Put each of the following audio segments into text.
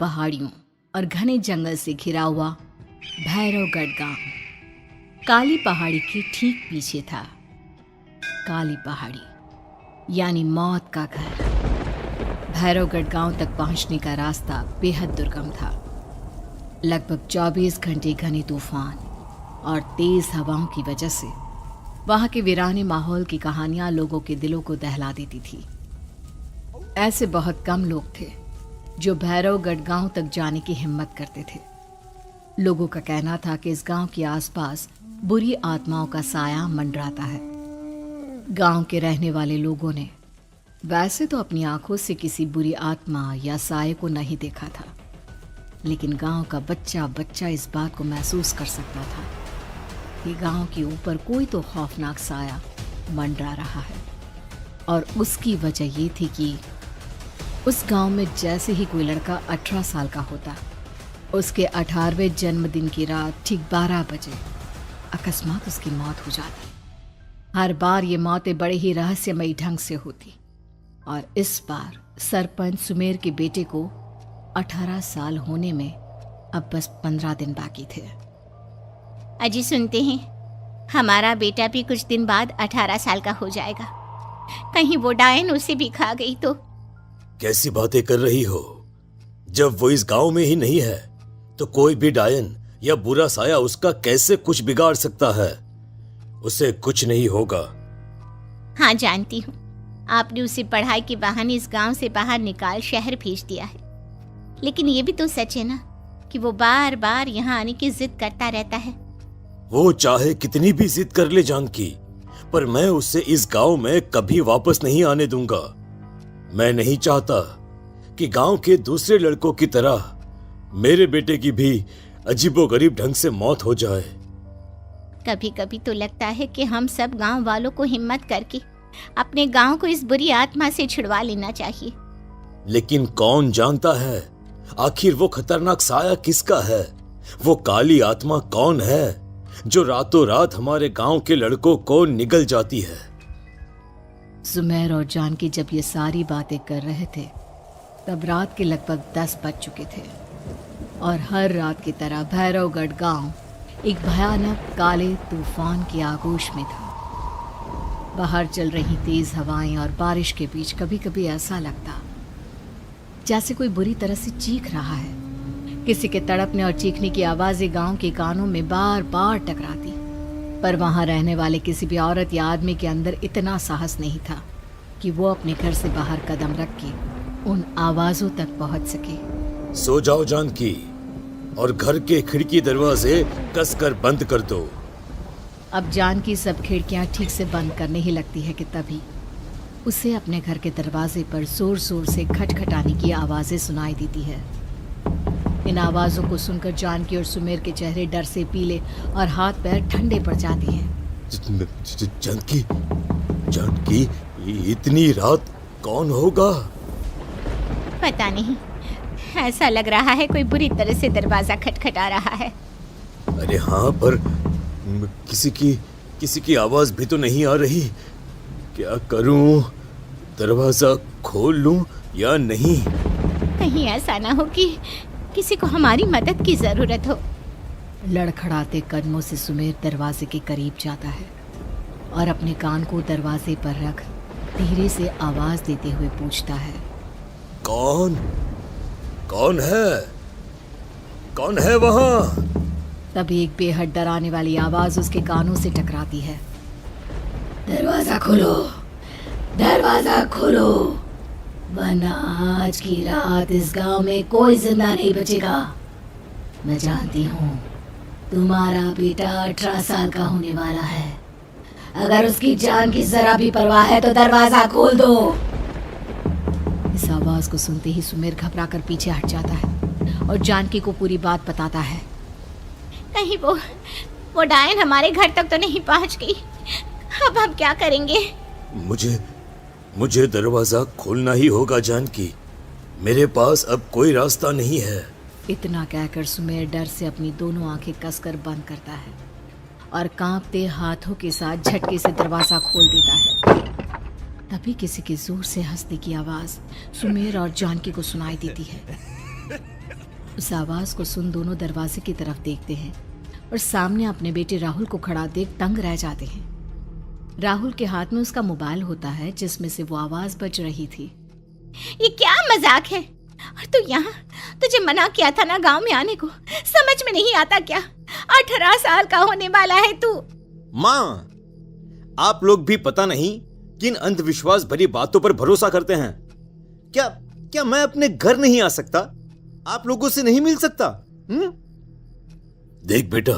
पहाड़ियों और घने जंगल से घिरा हुआ भैरवगढ़ गांव काली पहाड़ी के ठीक पीछे था। काली पहाड़ी यानी मौत का घर। भैरवगढ़ गांव तक पहुंचने का रास्ता बेहद दुर्गम था। लगभग 24 घंटे घने तूफान और तेज हवाओं की वजह से वहां के वीराने माहौल की कहानियां लोगों के दिलों को दहला देती थी। ऐसे बहुत कम लोग थे जो भैरवगढ़ गांव तक जाने की हिम्मत करते थे। लोगों का कहना था कि इस गांव के आसपास बुरी आत्माओं का साया मंडराता है। गांव के रहने वाले लोगों ने वैसे तो अपनी आंखों से किसी बुरी आत्मा या साये को नहीं देखा था, लेकिन गांव का बच्चा बच्चा इस बात को महसूस कर सकता था कि गांव के ऊपर कोई तो खौफनाक साया मंडरा रहा है। और उसकी वजह ये थी कि उस गांव में जैसे ही कोई लड़का 18 साल का होता, उसके 18वें जन्मदिन की रात ठीक 12 बजे अकस्मात उसकी मौत हो जाती। हर बार ये मौतें बड़े ही रहस्यमयी ढंग से होती और इस बार सरपंच सुमेर के बेटे को 18 साल होने में अब बस 15 दिन बाकी थे। अजी सुनते हैं, हमारा बेटा भी कुछ दिन बाद 18 साल का हो जाएगा। कहीं वो डायन उसे भी खा गई तो। कैसी बातें कर रही हो? जब वो इस गांव में ही नहीं है तो कोई भी डायन या बुरा साया उसका कैसे कुछ बिगाड़ सकता है? उसे कुछ नहीं होगा। हाँ जानती हूँ, आपने उसे पढ़ाई के बहाने इस गांव से बाहर निकाल शहर भेज दिया है, लेकिन ये भी तो सच है ना कि वो बार बार यहाँ आने की जिद करता रहता है। वो चाहे कितनी भी जिद कर ले जानकी, पर मैं उसे इस गांव में कभी वापस नहीं आने दूंगा। मैं नहीं चाहता कि गांव के दूसरे लड़कों की तरह मेरे बेटे की भी अजीबोगरीब ढंग से मौत हो जाए। कभी कभी तो लगता है कि हम सब गांव वालों को हिम्मत करके अपने गांव को इस बुरी आत्मा से छुड़वा लेना चाहिए। लेकिन कौन जानता है आखिर वो खतरनाक साया किसका है? वो काली आत्मा कौन है जो रातों रात हमारे गांव के लड़कों को निगल जाती है? सुमेर और जानकी जब ये सारी बातें कर रहे थे तब रात के लगभग 10 बज चुके थे और हर रात की तरह भैरवगढ़ गांव एक भयानक काले तूफान की आगोश में था। बाहर चल रही तेज हवाएं और बारिश के बीच कभी कभी ऐसा लगता जैसे कोई बुरी तरह से चीख रहा है। किसी के तड़पने और चीखने की आवाजें गांव के कानों में बार बार टकराती, पर वहां रहने वाले किसी भी औरत या आदमी के अंदर इतना साहस नहीं था कि वो अपने घर से बाहर कदम रख के उन आवाजों तक पहुंच सके। सो जाओ जानकी और घर के खिड़की दरवाजे कसकर बंद कर दो। अब जानकी सब खिड़कियां ठीक से बंद करने ही लगती है कि तभी उसे अपने घर के दरवाजे पर जोर जोर से खटखटाने की आवाजें सुनाई देती है। इन आवाजों को सुनकर जानकी और सुमेर के चेहरे डर से पीले और हाथ पैर ठंडे पड़ जाते हैं। जानकी, जानकी, इतनी रात कौन होगा? पता नहीं, ऐसा लग रहा है कोई बुरी तरह से दरवाजा खटखटा रहा है। अरे हाँ, पर किसी की आवाज भी तो नहीं आ रही। क्या करूं? दरवाजा खोल लूं या नहीं? कहीं ऐसा ना हो कि किसी को हमारी मदद की जरूरत हो। लड़खड़ाते कदमों से सुमेर दरवाजे के करीब जाता है और अपने कान को दरवाजे पर रख धीरे से आवाज देते हुए पूछता है, कौन है? कौन है वहां? तभी एक बेहद डराने वाली आवाज उसके कानों से टकराती है। दरवाजा खोलो, दरवाजा खोलो, वरना आज की रात इस गांव में कोई जिंदा नहीं बचेगा। मैं जानती हूँ तुम्हारा बेटा 18 साल का होने वाला है। अगर उसकी जान की जरा भी परवाह है तो दरवाजा खोल दो। इस आवाज को सुनते ही सुमेर घबराकर पीछे हट जाता है और जानकी को पूरी बात बताता है। कहीं वो डायन हमारे घर तक तो नहीं पहुंच गई? अब हम क्या करेंगे? मुझे दरवाजा खोलना ही होगा जानकी। मेरे पास अब कोई रास्ता नहीं है। इतना कहकर सुमेर डर से अपनी दोनों आंखें कसकर बंद करता है और कांपते हाथों के साथ झटके से दरवाजा खोल देता है। तभी किसी के जोर से हंसने की आवाज सुमेर और जानकी को सुनाई देती है। उस आवाज को सुन दोनों दरवाजे की तरफ देखते हैं और सामने अपने बेटे राहुल को खड़ा देख दंग रह जाते हैं। राहुल के हाथ में उसका मोबाइल होता है जिसमें से वो आवाज बज रही थी। ये क्या मजाक है? और तू यहाँ, तुझे मना किया था ना गांव में आने को, समझ में नहीं आता क्या? 18 साल का होने वाला है तू। माँ, आप लोग भी पता नहीं किन अंधविश्वास भरी बातों पर भरोसा करते हैं। क्या क्या मैं अपने घर नहीं आ सकता? आप लोगों से नहीं मिल सकता? देख बेटा,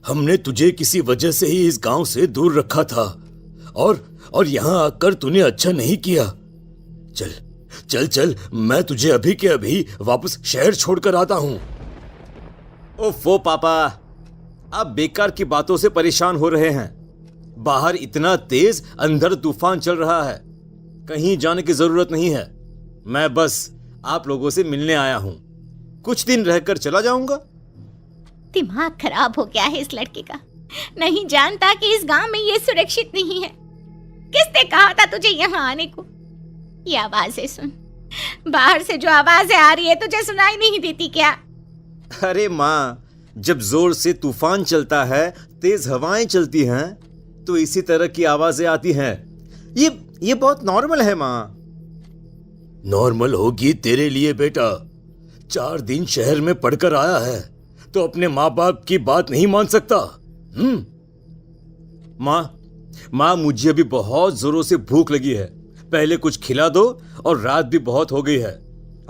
हमने तुझे किसी वजह से ही इस गांव से दूर रखा था और यहां आकर तूने अच्छा नहीं किया। चल चल चल, मैं तुझे अभी के अभी वापस शहर छोड़कर आता हूं। ओफो पापा, आप बेकार की बातों से परेशान हो रहे हैं। बाहर इतना तेज अंधड़ तूफान चल रहा है, कहीं जाने की जरूरत नहीं है। मैं बस आप लोगों से मिलने आया हूं, कुछ दिन रहकर चला जाऊंगा। दिमाग खराब हो गया है इस लड़के का, नहीं जानता कि इस गांव में ये सुरक्षित नहीं है। किसने कहा था तुझे यहाँ आने को? ये आवाजें सुन, बाहर से जो आवाजें आ रही है तुझे सुनाई नहीं देती क्या? अरे माँ, जब जोर से तूफान चलता है, तेज हवाएं चलती हैं, तो इसी तरह की आवाजें आती हैं। ये बहुत नॉर्मल है माँ। नॉर्मल होगी तेरे लिए बेटा। 4 दिन शहर में पढ़कर आया है तो अपने माँ बाप की बात नहीं मान सकता। माँ, मुझे अभी बहुत जोरों से भूख लगी है, पहले कुछ खिला दो, और रात भी बहुत हो गई है।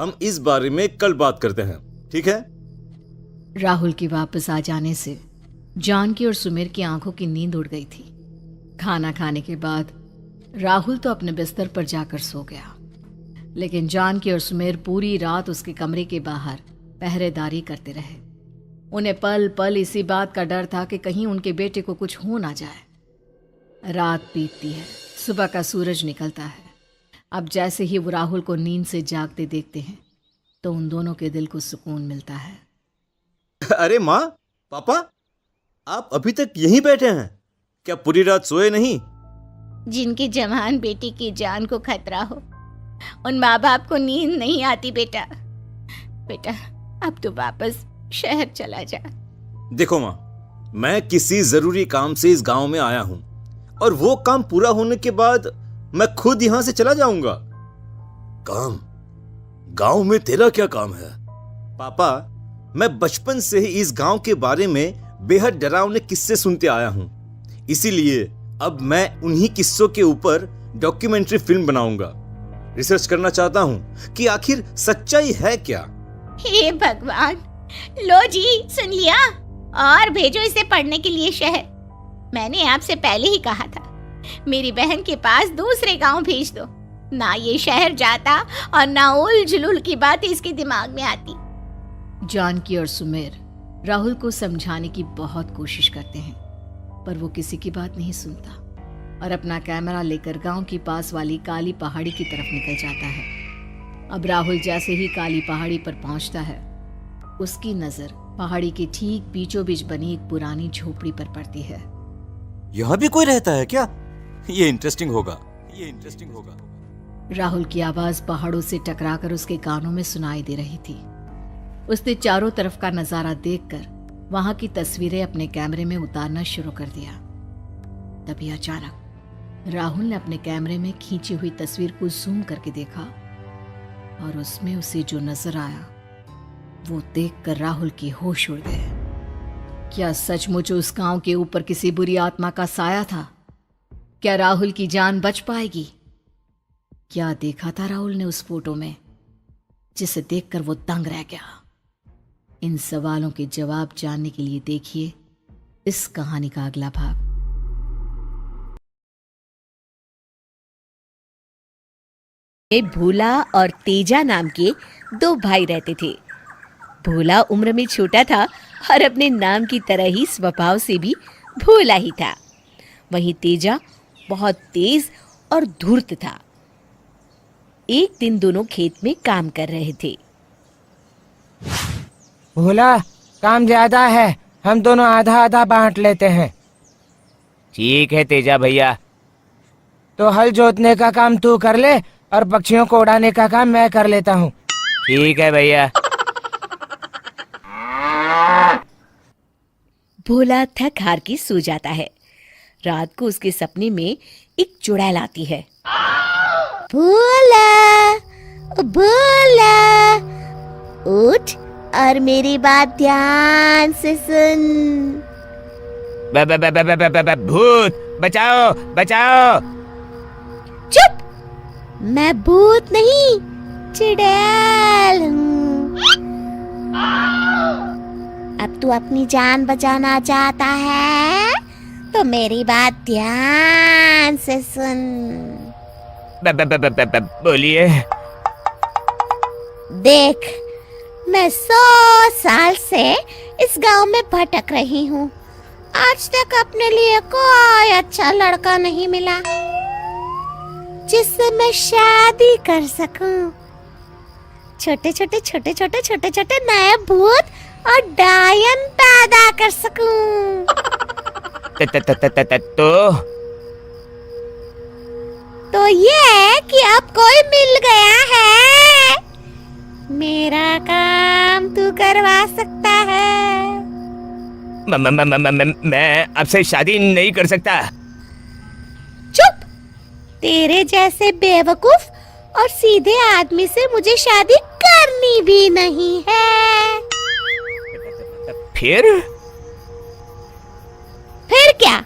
हम इस बारे में कल बात करते हैं, ठीक है? राहुल के वापस आ जाने से जानकी और सुमेर की आंखों की नींद उड़ गई थी। खाना खाने के बाद राहुल तो अपने बिस्तर पर जाकर सो गया, लेकिन जानकी और सुमेर पूरी रात उसके कमरे के बाहर पहरेदारी करते रहे। उन्हें पल पल इसी बात का डर था कि कहीं उनके बेटे को कुछ हो ना जाए। रात बीतती है, सुबह का सूरज निकलता है। अब जैसे ही वो राहुल को नींद से जागते देखते हैं तो उन दोनों के दिल को सुकून मिलता है। अरे माँ, पापा, आप अभी तक यहीं बैठे हैं? क्या पूरी रात सोए नहीं? जिनके जवान बेटी की जान को खतरा हो, उन माँ बाप को नींद नहीं आती बेटा। अब तो वापस शहर चला जा। देखो माँ, मैं किसी जरूरी काम से इस गांव में आया हूं, और वो काम पूरा होने के बाद मैं खुद यहां से चला जाऊंगा। काम? गांव में तेरा क्या काम है? पापा, मैं बचपन से ही इस गांव के बारे में बेहद डरावने किस्से सुनते आया हूं, इसीलिए अब मैं उन्हीं किस्सों के ऊपर डॉक्यूमेंट्री फिल्म बनाऊंगा। रिसर्च करना चाहता हूं कि आखिर सच्चाई है क्या। हे भगवान, लो जी, सुन लिया, और भेजो इसे पढ़ने के लिए शहर। मैंने आपसे पहले ही कहा था, मेरी बहन के पास दूसरे गांव भेज दो। ना ये शहर जाता और ना उल जुलूल की बात इसके दिमाग में आती। जानकी और सुमेर राहुल को समझाने की बहुत कोशिश करते हैं, पर वो किसी की बात नहीं सुनता और अपना कैमरा लेकर गांव की पास वाली काली पहाड़ी की तरफ निकल जाता है। अब राहुल जैसे ही काली पहाड़ी पर पहुंचता है, उसकी नजर पहाड़ी के ठीक बीचों बीच बनी एक पुरानी झोपड़ी पर पड़ती है। यहाँ भी कोई रहता है क्या? ये इंटरेस्टिंग होगा। राहुल की आवाज पहाड़ों से टकराकर उसके कानों में सुनाई दे रही थी। उसने चारों तरफ का नजारा देखकर वहां की तस्वीरें अपने कैमरे में उतारना शुरू कर दिया। तभी अचानक राहुल ने अपने कैमरे में खींची हुई तस्वीर को जूम करके देखा, और उसमें उसे जो नजर आया वो देखकर राहुल के होश उड़ गए। क्या सचमुच उस गांव के ऊपर किसी बुरी आत्मा का साया था? क्या राहुल की जान बच पाएगी? क्या देखा था राहुल ने उस फोटो में जिसे देखकर वो दंग रह गया? इन सवालों के जवाब जानने के लिए देखिए इस कहानी का अगला भाग। भोला और तेजा नाम के 2 भाई रहते थे। भोला उम्र में छोटा था और अपने नाम की तरह ही स्वभाव से भी भोला ही था। वहीं तेजा बहुत तेज और धूर्त था। एक दिन दोनों खेत में काम कर रहे थे। भोला, काम ज्यादा है, हम दोनों आधा आधा बांट लेते हैं। ठीक है तेजा भैया। तो हल जोतने का काम तू कर ले और पक्षियों को उड़ाने का काम मैं कर लेता हूँ। ठीक है भैया। भोला थक हार के सो जाता है। रात को उसके सपने में एक चुड़ैल आती है। भोला, भोला, उठ और मेरी बात ध्यान से सुन। भूत बचाओ बचाओ। चुप, मैं भूत नहीं चुड़ैल हूँ। अब तू अपनी जान बचाना चाहता है तो मेरी बात ध्यान से सुन। बोलिए। देख, मैं 100 साल से इस गांव में भटक रही हूँ। आज तक अपने लिए कोई अच्छा लड़का नहीं मिला जिससे मैं शादी कर सकूं। छोटे छोटे नए भूत और डायन पैदा कर सकूं। तो ये कि अब कोई मिल गया है, मेरा काम तू करवा सकता है। मैं आपसे शादी नहीं कर सकता। चुप, तेरे जैसे बेवकूफ और सीधे आदमी से मुझे शादी करनी भी नहीं है। फिर क्या?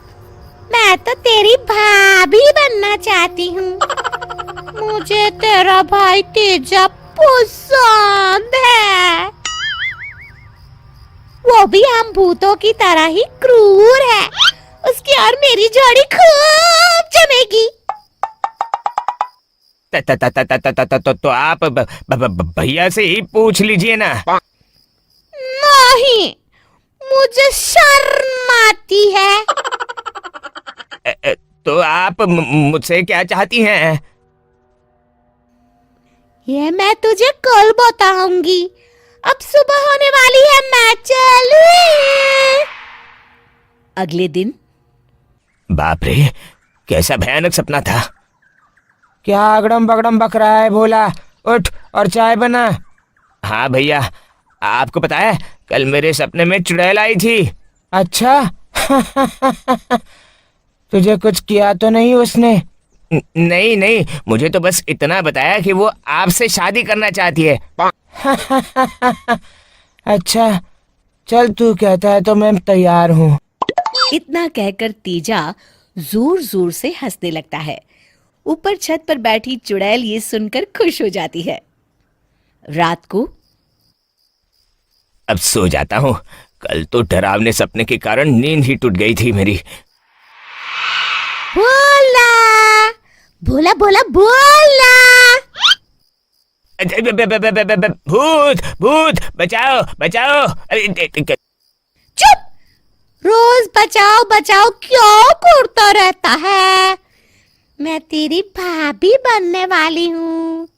मैं तो तेरी भाभी बनना चाहती हूँ। मुझे तेरा भाई तेजा पसंद है। वो भी हम भूतों की तरह ही क्रूर है। उसकी और मेरी जोड़ी खूब जमेगी। तो आप भैया से ही पूछ लीजिए ना। नहीं, मुझे शर्म आती है। तो आप मुझसे क्या चाहती हैं? ये मैं तुझे कल बताऊंगी। अब सुबह होने वाली है, मैं चलूं। अगले दिन बाप रे, कैसा भयानक सपना था। क्या अगड़म बगड़म बक रहा है भोला? उठ और चाय बना। हाँ भैया, आपको पता है कल मेरे सपने में चुड़ैल आई थी। अच्छा। तुझे कुछ किया तो नहीं उसने? नहीं नहीं, मुझे तो बस इतना बताया कि वो आपसे शादी करना चाहती है। अच्छा, चल तू कहता है तो मैं तैयार हूँ। इतना कहकर तेजा जोर जोर से हंसने लगता है। ऊपर छत पर बैठी चुड़ैल ये सुनकर खुश हो जाती है। रात को अब सो जाता हूँ। कल तो डरावने सपने के कारण नींद ही टूट गई थी मेरी। भोला, भोला, भोला, भोला। भूत भूत बचाओ बचाओ। चुप, रोज बचाओ बचाओ क्यों करता रहता है? मैं तेरी भाभी बनने वाली हूँ।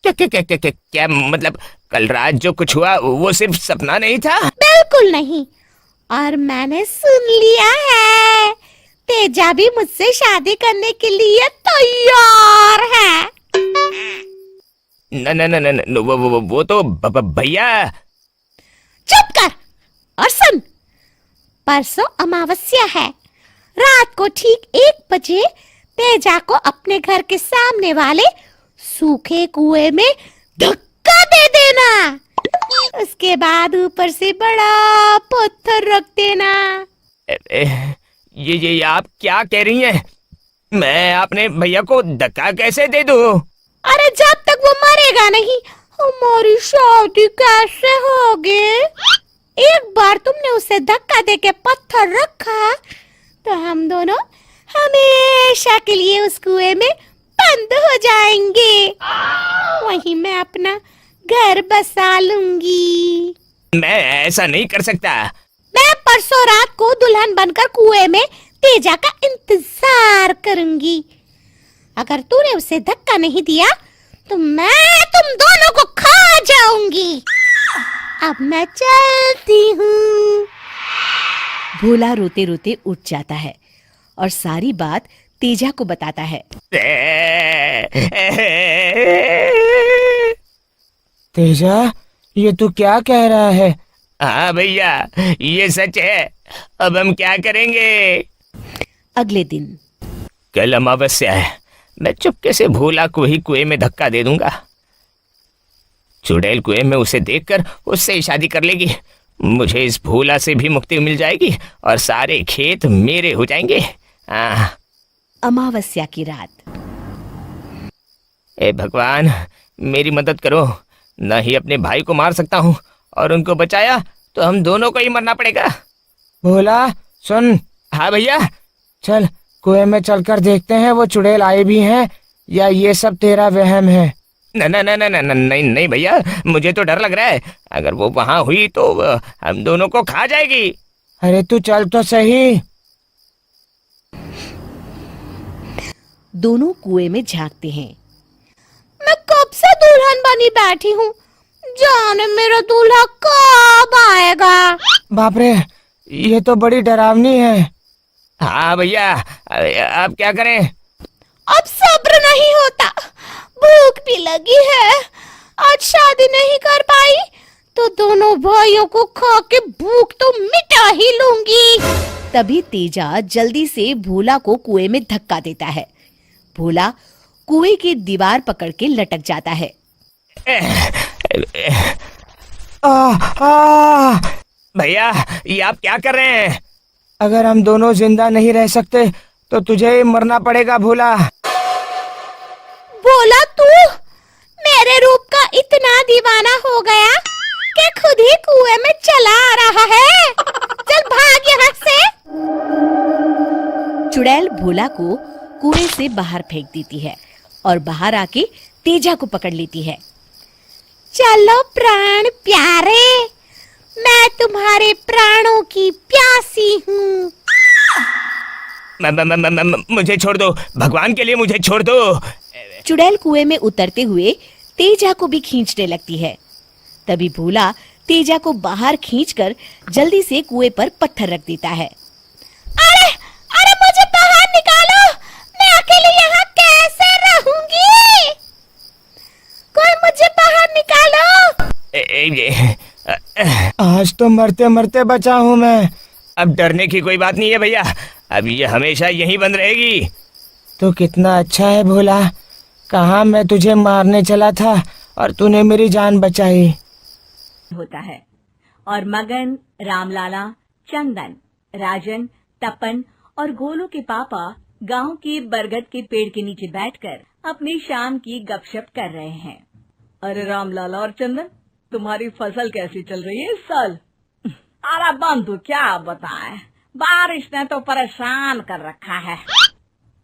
क्या मतलब कल रात जो कुछ हुआ वो सिर्फ सपना नहीं था? बिल्कुल नहीं। और मैंने सुन लिया है, तेजा भी मुझसे शादी करने के लिए तैयार है। न न न न न, वो तो भैया। चुप कर और सुन। परसों अमावस्या है। रात को ठीक 1 बजे तेजा को अपने घर के सामने वाले सूखे कुएं में धक्का दे देना। उसके बाद ऊपर से बड़ा पत्थर रख देना। ये आप क्या कह रही हैं? मैं अपने भैया को धक्का कैसे दे दूं? अरे जब तक वो मरेगा नहीं, हमारी शादी कैसे होगी? एक बार तुमने उसे धक्का देके पत्थर रखा तो हम दोनों हमेशा के लिए उस कुएं में बंद हो जाएंगे। वहीं मैं अपना घर बसा लूंगी। मैं ऐसा नहीं कर सकता। मैं परसों रात को दुल्हन बनकर कुएं में तेजा का इंतजार करूंगी। अगर तूने उसे धक्का नहीं दिया तो मैं तुम दोनों को खा जाऊंगी। अब मैं चलती हूँ। भोला रोते रोते उठ जाता है और सारी बात तेजा को बताता है। तेजा, ये तू क्या कह रहा है? हाँ भैया, ये सच है। अब हम क्या करेंगे? अगले दिन कल अमावस्या है। मैं चुपके से भोला को ही कुएं में धक्का दे दूंगा। चुड़ैल कुएं में उसे देखकर उससे ही शादी कर लेगी। मुझे इस भोला से भी मुक्ति मिल जाएगी और सारे खेत मेरे हो जाएंगे। अमावस्या की रात ए भगवान, मेरी मदद करो। न ही अपने भाई को मार सकता हूँ और उनको बचाया तो हम दोनों को ही मरना पड़ेगा। भोला सुन, हाँ भैया। चल कुएं में चलकर देखते हैं वो चुड़ैल आए भी हैं या ये सब तेरा वहम है। न न न न न न- नहीं नहीं भैया, मुझे तो डर लग रहा है। अगर वो वहां हुई तो हम दोनों को खा जाएगी। अरे तू चल तो सही। दोनों कुएं में झांकते हैं। मैं कब से दुल्हन बनी बैठी हूँ, जाने मेरा दूल्हा कब आएगा। बाप रे, ये तो बड़ी डरावनी है। हाँ भैया, अब क्या करें? अब सब्र नहीं होता, भूख भी लगी है। आज शादी नहीं कर पाई तो दोनों भाइयों को खा के भूख तो मिटा ही लूंगी। तभी तेजा जल्दी से भोला को कुएं में धक्का देता है। भोला कुएं की दीवार पकड़ के लटक जाता है। भैया, ये आप क्या कर रहे हैं? अगर हम दोनों जिंदा नहीं रह सकते तो तुझे ही मरना पड़ेगा भोला। भोला, तू मेरे रूप का इतना दीवाना हो गया कि खुद ही कुएं में चला आ रहा है। चल भाग यहाँ से। चुड़ैल भोला को कुएं से बाहर फेंक देती है और बाहर आके तेजा को पकड़ लेती है। चलो प्राण प्यारे, मैं तुम्हारे प्राणों की प्यासी हूँ। मुझे छोड़ दो, भगवान के लिए मुझे छोड़ दो। चुड़ैल कुएं में उतरते हुए तेजा को भी खींचने लगती है। तभी भोला तेजा को बाहर खींचकर जल्दी से कुएं पर पत्थर रख देता है। अरे अरे, मुझे बाहर निकालो, मैं अकेले यहाँ कैसे रहूंगी? कोई मुझे बाहर निकालो। आज तो मरते मरते बचा हूँ मैं। अब डरने की कोई बात नहीं है भैया, अब ये हमेशा यहीं बंद रहेगी। तो कितना अच्छा है भोला, कहाँ मैं तुझे मारने चला था और तूने मेरी जान बचाई। होता है और मगन, रामलाला, चंदन, राजन, तपन और गोलू के पापा गांव के बरगद के पेड़ के नीचे बैठकर अपनी शाम की गपशप कर रहे हैं। अरे रामलाला और चंदन, तुम्हारी फसल कैसी चल रही है इस साल? अरे बंधु, क्या बताएं, बारिश ने तो परेशान कर रखा है।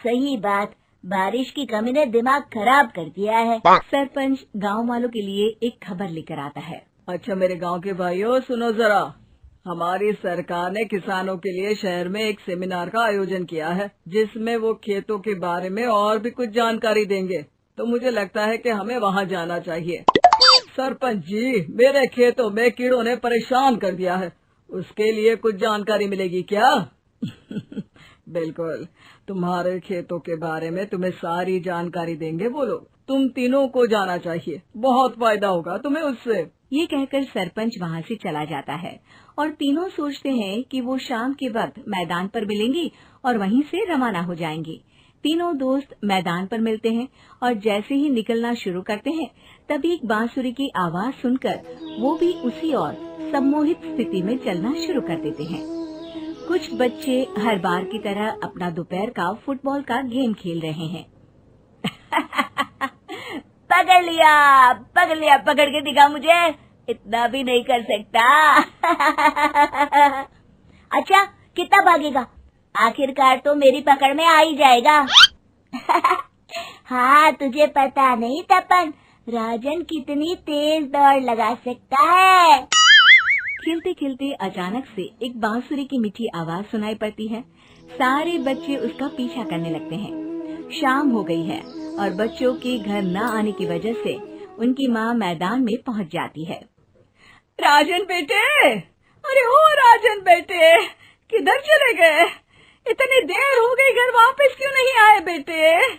सही बात, बारिश की कमी ने दिमाग खराब कर दिया है। सरपंच गांव वालों के लिए एक खबर लेकर आता है। अच्छा मेरे गांव के भाइयों, सुनो जरा, हमारी सरकार ने किसानों के लिए शहर में एक सेमिनार का आयोजन किया है, जिसमें वो खेतों के बारे में और भी कुछ जानकारी देंगे। तो मुझे लगता है कि हमें वहां जाना चाहिए। सरपंच जी, मेरे खेतों में कीड़ों ने परेशान कर दिया है, उसके लिए कुछ जानकारी मिलेगी क्या? बिल्कुल, तुम्हारे खेतों के बारे में तुम्हें सारी जानकारी देंगे वो लोग। तुम तीनों को जाना चाहिए, बहुत फायदा होगा तुम्हें उससे। ये कहकर सरपंच वहाँ से चला जाता है और तीनों सोचते हैं कि वो शाम के वक्त मैदान पर मिलेंगे और वहीं से रवाना हो जाएंगे। तीनों दोस्त मैदान पर मिलते हैं और जैसे ही निकलना शुरू करते हैं तभी एक बांसुरी की आवाज सुनकर वो भी उसी ओर सम्मोहित स्थिति में चलना शुरू कर देते हैं। कुछ बच्चे हर बार की तरह अपना दोपहर का फुटबॉल का गेम खेल रहे हैं। पकड़ लिया, पकड़ लिया, पकड़ के दिखा मुझे, इतना भी नहीं कर सकता। अच्छा, कितना भागेगा? आखिरकार तो मेरी पकड़ में आ ही जाएगा। हाँ, तुझे पता नहीं तपन, राजन कितनी तेज दौड़ लगा सकता है। खेलते खेलते अचानक से एक बांसुरी की मीठी आवाज सुनाई पड़ती है। सारे बच्चे उसका पीछा करने लगते हैं। शाम हो गई है और बच्चों के घर न आने की वजह से उनकी माँ मैदान में पहुँच जाती है। राजन बेटे, अरे ओ राजन बेटे, किधर चले गए? इतनी देर हो गई, घर वापस क्यों नहीं आए बेटे?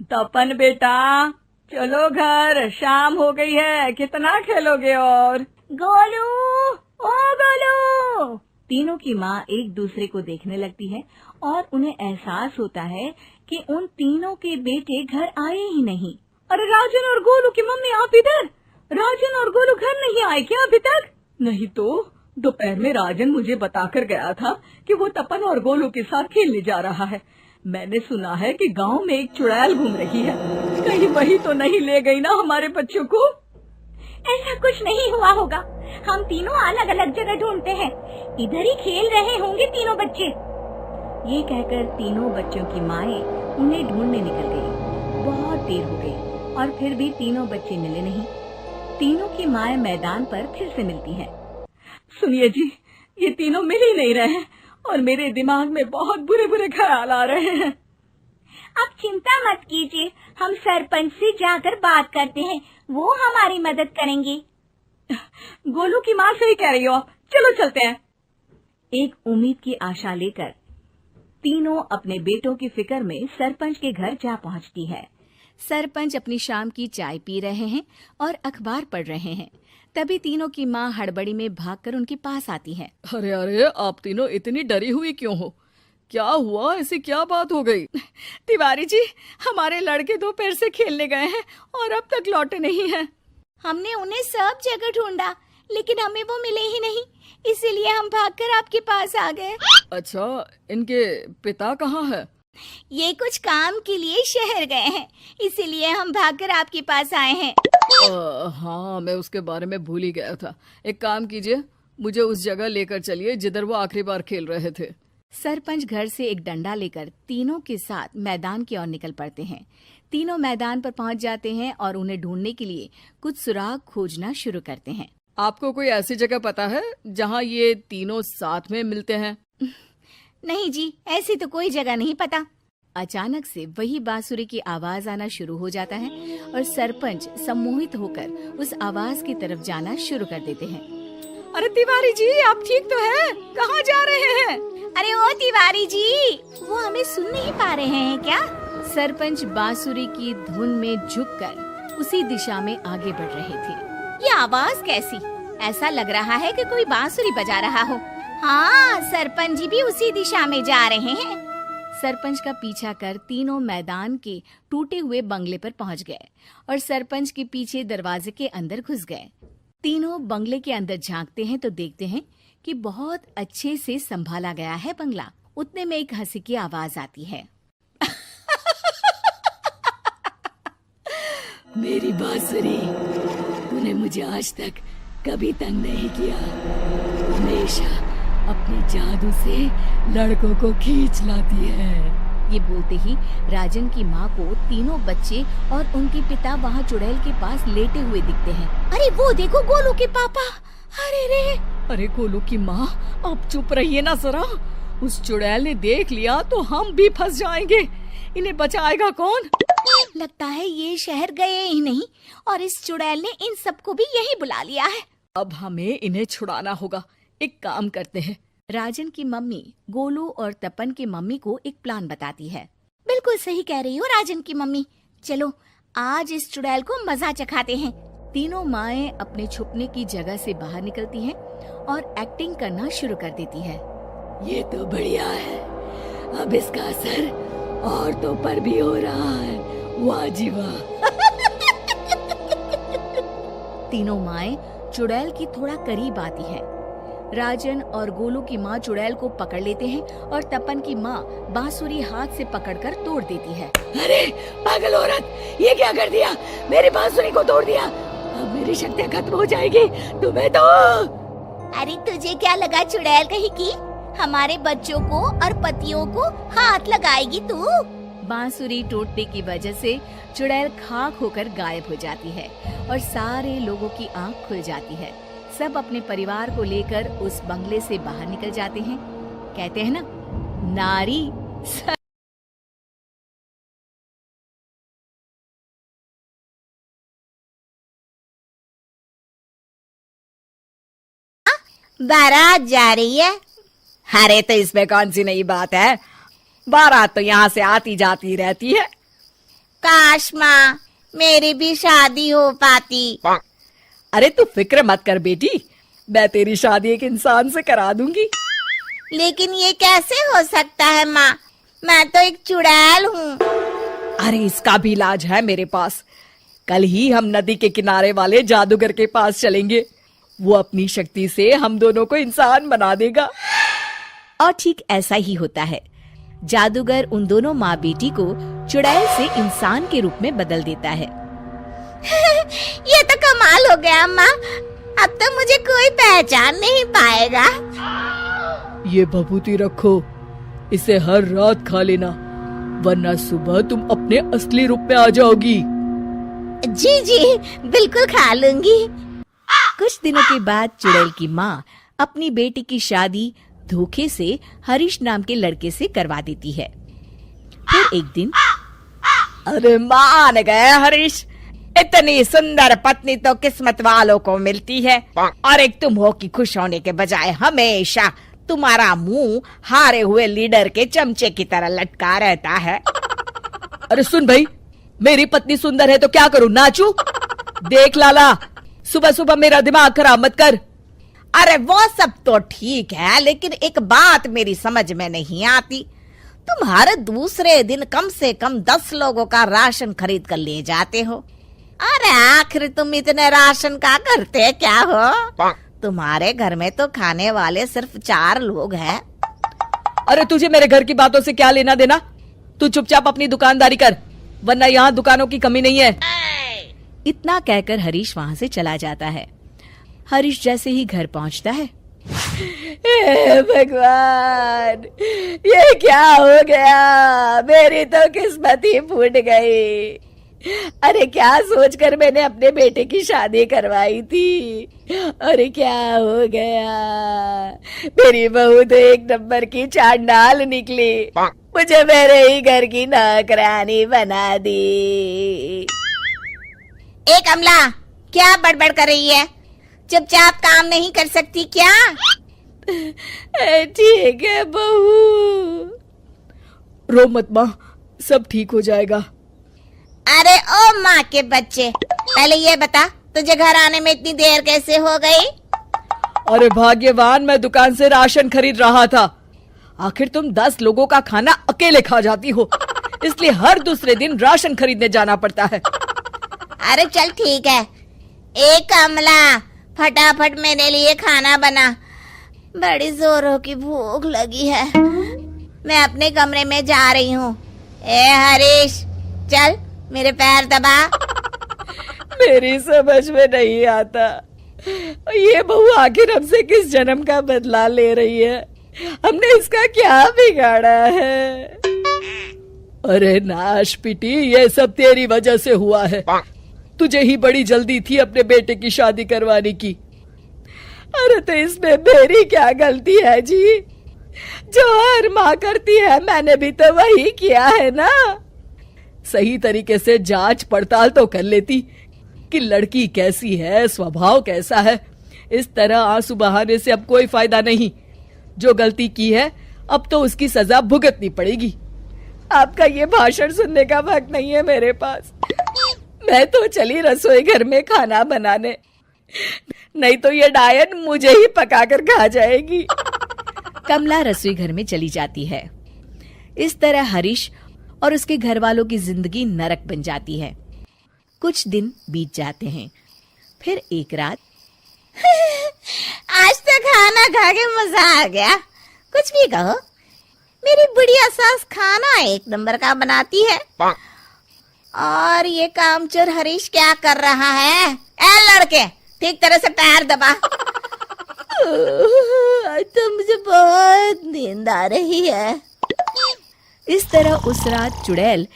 तपन बेटा, चलो घर, शाम हो गई है, कितना खेलोगे? और गोलू, ओ गोलू! तीनों की माँ एक दूसरे को देखने लगती है और उन्हें एहसास होता है कि उन तीनों के बेटे घर आए ही नहीं। अरे राजन और गोलू की मम्मी, आप इधर! राजन और गोलू घर नहीं आए क्या अभी तक? नहीं तो दोपहर में राजन मुझे बताकर गया था कि वो तपन और गोलू के साथ खेलने जा रहा है। मैंने सुना है कि गांव में एक चुड़ैल घूम रही है। कहीं वही तो नहीं ले गई ना हमारे बच्चों को? ऐसा कुछ नहीं हुआ होगा। हम तीनों अलग अलग जगह ढूंढते हैं। इधर ही खेल रहे होंगे तीनों बच्चे। ये कहकर तीनों बच्चों की माएं उन्हें ढूंढने निकल गई। बहुत देर हो गई और फिर भी तीनों बच्चे मिले नहीं। तीनों की माएं मैदान पर फिर से मिलती हैं। सुनिए जी, ये तीनों मिल ही नहीं रहे हैं और मेरे दिमाग में बहुत बुरे बुरे ख्याल आ रहे हैं। आप चिंता मत कीजिए, हम सरपंच से जाकर बात करते हैं, वो हमारी मदद करेंगे। गोलू की माँ सही कह रही हो, चलो चलते हैं। एक उम्मीद की आशा लेकर तीनों अपने बेटों की फिक्र में सरपंच के घर जा पहुंचती है। सरपंच अपनी शाम की चाय पी रहे हैं और अखबार पढ़ रहे हैं। तभी तीनों की माँ हड़बड़ी में भागकर उनके पास आती है। अरे अरे, आप तीनों इतनी डरी हुई क्यों हो? क्या हुआ? ऐसी क्या बात हो गई? तिवारी जी, हमारे लड़के दोपहर से खेलने गए हैं और अब तक लौटे नहीं हैं। हमने उन्हें सब जगह ढूंढा, लेकिन हमें वो मिले ही नहीं, इसीलिए हम भागकर आपके पास आ गए। अच्छा, इनके पिता कहाँ है? ये कुछ काम के लिए शहर गए हैं, इसीलिए हम भागकर आपके पास आए हैं। हाँ, मैं उसके बारे में भूल ही गया था। एक काम कीजिए, मुझे उस जगह लेकर चलिए जिधर वो आखिरी बार खेल रहे थे। सरपंच घर से एक डंडा लेकर तीनों के साथ मैदान की ओर निकल पड़ते हैं। तीनों मैदान पर पहुंच जाते हैं और उन्हें ढूंढने के लिए कुछ सुराग खोजना शुरू करते हैं। आपको कोई ऐसी जगह पता है जहाँ ये तीनों साथ में मिलते हैं? नहीं जी, ऐसी तो कोई जगह नहीं पता। अचानक से वही बांसुरी की आवाज आना शुरू हो जाता है और सरपंच सम्मोहित होकर उस आवाज की तरफ जाना शुरू कर देते हैं। अरे तिवारी जी, आप ठीक तो हैं? कहाँ जा रहे हैं? अरे ओ तिवारी जी, वो हमें सुन नहीं पा रहे हैं क्या? सरपंच बांसुरी की धुन में झुककर उसी दिशा में आगे बढ़ रहे थे। ये आवाज कैसी? ऐसा लग रहा है कि कोई बांसुरी बजा रहा हो। हाँ, सरपंच जी भी उसी दिशा में जा रहे हैं। सरपंच का पीछा कर तीनों मैदान के टूटे हुए बंगले पर पहुंच गए और सरपंच के पीछे दरवाजे के अंदर घुस गए। तीनों बंगले के अंदर झांकते हैं तो देखते हैं कि बहुत अच्छे से संभाला गया है बंगला। उतने में एक हंसी की आवाज आती है। मेरी बांसुरी, तूने मुझे आज तक कभी तंग नहीं किया। हमेशा अपने जादू से लड़कों को खींच लाती है। ये बोलते ही राजन की माँ को तीनों बच्चे और उनके पिता वहाँ चुड़ैल के पास लेटे हुए दिखते हैं। अरे वो देखो, गोलू के पापा। अरे रे! अरे गोलू की माँ, आप चुप रहिए ना जरा। उस चुड़ैल ने देख लिया तो हम भी फंस जाएंगे। इन्हें बचाएगा कौन? लगता है ये शहर गए ही नहीं और इस चुड़ैल ने इन सबको भी यही बुला लिया है। अब हमें इन्हें छुड़ाना होगा। एक काम करते हैं। राजन की मम्मी गोलू और तपन की मम्मी को एक प्लान बताती है। बिल्कुल सही कह रही हो राजन की मम्मी। चलो आज इस चुड़ैल को मजा चखाते हैं। तीनों माएं अपने छुपने की जगह से बाहर निकलती हैं और एक्टिंग करना शुरू कर देती है। ये तो बढ़िया है, अब इसका असर औरतों पर भी हो रहा है। वाह जी वाह। तीनों माएं चुड़ैल की थोड़ा करीब आती हैं। राजन और गोलू की माँ चुड़ैल को पकड़ लेते हैं और तपन की माँ बांसुरी हाथ से पकड़कर तोड़ देती है। अरे पागल औरत, ये क्या कर दिया? मेरी बांसुरी को तोड़ दिया। अब मेरी शक्तियाँ खत्म हो जाएगी। तुम्हें तो अरे तुझे क्या लगा चुड़ैल कहीं की हमारे बच्चों को और पतियों को हाथ लगाएगी तू? बांसुरी टूटने की वजह से चुड़ैल खाक होकर गायब हो जाती है और सारे लोगों की आंख खुल जाती है। सब अपने परिवार को लेकर उस बंगले से बाहर निकल जाते हैं। कहते हैं ना, नारी बारात जा रही है। अरे तो इसमें कौन सी नई बात है? बारात तो यहाँ से आती जाती रहती है। काश माँ मेरी भी शादी हो पाती। अरे तू फिक्र मत कर बेटी, मैं तेरी शादी एक इंसान से करा दूंगी। लेकिन ये कैसे हो सकता है माँ? मैं तो एक चुड़ैल हूँ। अरे इसका भी इलाज है मेरे पास। कल ही हम नदी के किनारे वाले जादूगर के पास चलेंगे। वो अपनी शक्ति से हम दोनों को इंसान बना देगा। और ठीक ऐसा ही होता है। जादूगर उन दोनों माँ बेटी को चुड़ैल से इंसान के रूप में बदल देता है। ये तो कमाल हो गया अम्मा। अब तो मुझे कोई पहचान नहीं पाएगा। ये भभूति रखो, इसे हर रात खा लेना, वरना सुबह तुम अपने असली रूप में आ जाओगी। जी जी, बिल्कुल खा लूंगी। कुछ दिनों के बाद चुड़ैल की माँ अपनी बेटी की शादी धोखे से हरीश नाम के लड़के से करवा देती है। फिर एक दिन, अरे मान गए हरीश, इतनी सुंदर पत्नी तो किस्मत वालों को मिलती है, और एक तुम हो कि खुश होने के बजाय हमेशा तुम्हारा मुंह हारे हुए लीडर के चमचे की तरह लटका रहता है। अरे सुन भाई, मेरी पत्नी सुंदर है तो क्या करूं, नाचूं? देख लाला, सुबह सुबह मेरा दिमाग खराब मत कर। अरे वो सब तो ठीक है, लेकिन एक बात मेरी समझ में नहीं आती। तुम हर दूसरे दिन कम से कम 10 लोगों का राशन खरीद कर ले जाते हो। अरे आखिर तुम इतने राशन का करते क्या हो? तुम्हारे घर में तो खाने वाले सिर्फ 4 लोग हैं। अरे तुझे मेरे घर की बातों से क्या लेना देना? तू चुपचाप अपनी दुकानदारी कर, वरना यहाँ दुकानों की कमी नहीं है। इतना कहकर हरीश वहां से चला जाता है। हरीश जैसे ही घर पहुंचता है, हे भगवान, ये क्या हो गया? मेरी तो किस्मत ही फूट गई। अरे क्या सोचकर मैंने अपने बेटे की शादी करवाई थी। अरे क्या हो गया? मेरी बहू तो एक नंबर की चांडाल निकली, मुझे मेरे ही घर की नौकरानी बना दी। ए कमला, क्या बड़बड़ कर रही है? चुपचाप काम नहीं कर सकती क्या? ठीक है बहू। रो मत माँ, सब ठीक हो जाएगा। अरे ओ माँ के बच्चे, पहले ये बता, तुझे घर आने में इतनी देर कैसे हो गई? अरे भाग्यवान, मैं दुकान से राशन खरीद रहा था। आखिर तुम 10 लोगों का खाना अकेले खा जाती हो, इसलिए हर दूसरे दिन राशन खरीदने जाना पड़ता है। अरे चल ठीक है। ए कमला, फटाफट मेरे लिए खाना बना, बड़ी जोरों की भूख लगी है। मैं अपने कमरे में जा रही हूँ। ए हरीश, चल मेरे पैर दबा। मेरी समझ में नहीं आता, ये बहू आखिर हमसे किस जन्म का बदला ले रही है? हमने इसका क्या बिगाड़ा है? अरे नाश पिटी, ये सब तेरी वजह से हुआ है। तुझे ही बड़ी जल्दी थी अपने बेटे की शादी करवाने की। अरे तो इसमें मेरी क्या गलती है जी? जो हर माँ करती है मैंने भी तो वही किया है ना। सही तरीके से जांच पड़ताल तो कर लेती कि लड़की कैसी है, स्वभाव कैसा है। इस तरह आंसू बहाने से अब कोई फायदा नहीं। जो गलती की है अब तो उसकी सजा भुगतनी पड़ेगी। आपका ये भाषण सुनने का वक्त नहीं है मेरे पास। मैं तो चली रसोई घर में खाना बनाने, नहीं तो ये डायन मुझे ही पकाकर खा जाएगी। कमला रसोई घर में चली जाती है। इस तरह हरीश और उसके घर वालों की जिंदगी नरक बन जाती है। कुछ दिन बीत जाते हैं। फिर एक रात, आज तो खाना खा के मजा आ गया। कुछ भी कहो, मेरी बुढ़िया सास खाना एक नंबर का बनाती है। और ये कामचोर हरीश क्या कर रहा है? ए लड़के, ठीक तरह से पैर दबा। आज तो मुझे बहुत नींद आ रही है। इस तरह उस रात चुड़ैल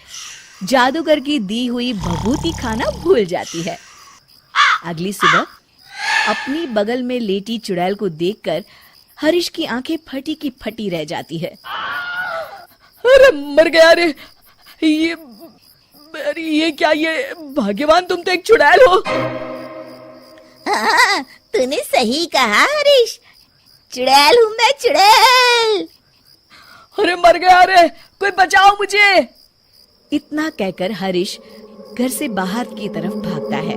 जादूगर की दी हुई भभूति खाना भूल जाती है। अगली सुबह अपनी बगल में लेटी चुड़ैल को देखकर हरीश की आंखें फटी की फटी रह जाती है। अरे मर गया रे, ये क्या? ये भाग्यवान, तुम तो एक चुड़ैल हो। हाँ, तूने सही कहा हरीश, चुड़ैल हूँ मैं, चुड़ैल। अरे मर गया रे, कोई बचाओ मुझे। इतना कहकर हरीश घर से बाहर की तरफ भागता है।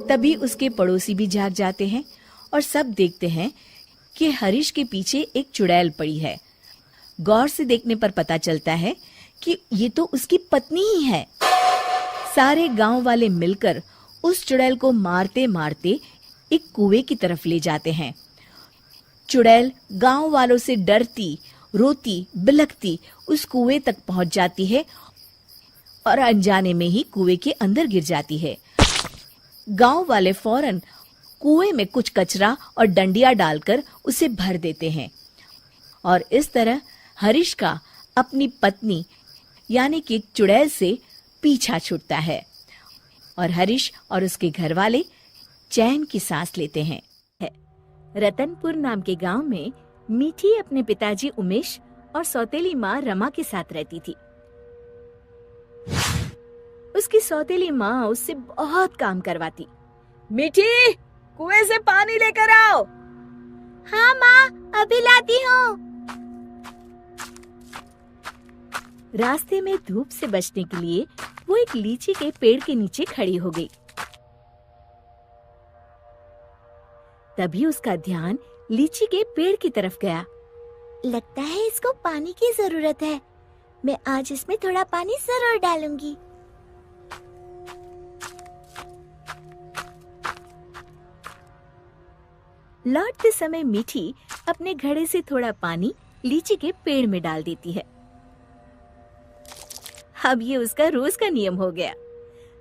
तभी उसके पड़ोसी भी जाग जाते हैं और सब देखते हैं कि हरीश के पीछे एक चुड़ैल पड़ी है। गौर से देखने पर पता चलता है कि ये तो उसकी पत्नी ही है। सारे गांव वाले मिलकर उस चुड़ैल को मारते मारते एक कुएं की तरफ ले जाते हैं। चुड़ैल गांव वालों से डरती, रोती, बिलखती उस कुएं तक पहुंच जाती है और अनजाने में ही कुएं के अंदर गिर जाती है। गांव वाले फौरन कुएं में कुछ कचरा और डंडिया डालकर उसे भर देते हैं और इस तरह हरीश का अपनी पत्नी यानी कि चुड़ैल से पीछा छूटता है और हरीश और उसके घर वाले चैन की सांस लेते हैं। रतनपुर नाम के गांव में मीठी अपने पिताजी उमेश और सौतेली माँ रमा के साथ रहती थी। उसकी सौतेली माँ उससे बहुत काम करवाती। मीठी, कुएं से पानी लेकर आओ। हाँ माँ, अभी लाती हूँ। रास्ते में धूप से बचने के लिए वो एक लीची के पेड़ के नीचे खड़ी हो गई। तभी उसका ध्यान लीची के पेड़ की तरफ गया। लगता है इसको पानी की जरूरत है। मैं आज इसमें थोड़ा पानी जरूर डालूंगी। लौटते समय मीठी अपने घड़े से थोड़ा पानी लीची के पेड़ में डाल देती है। अब ये उसका रोज का नियम हो गया।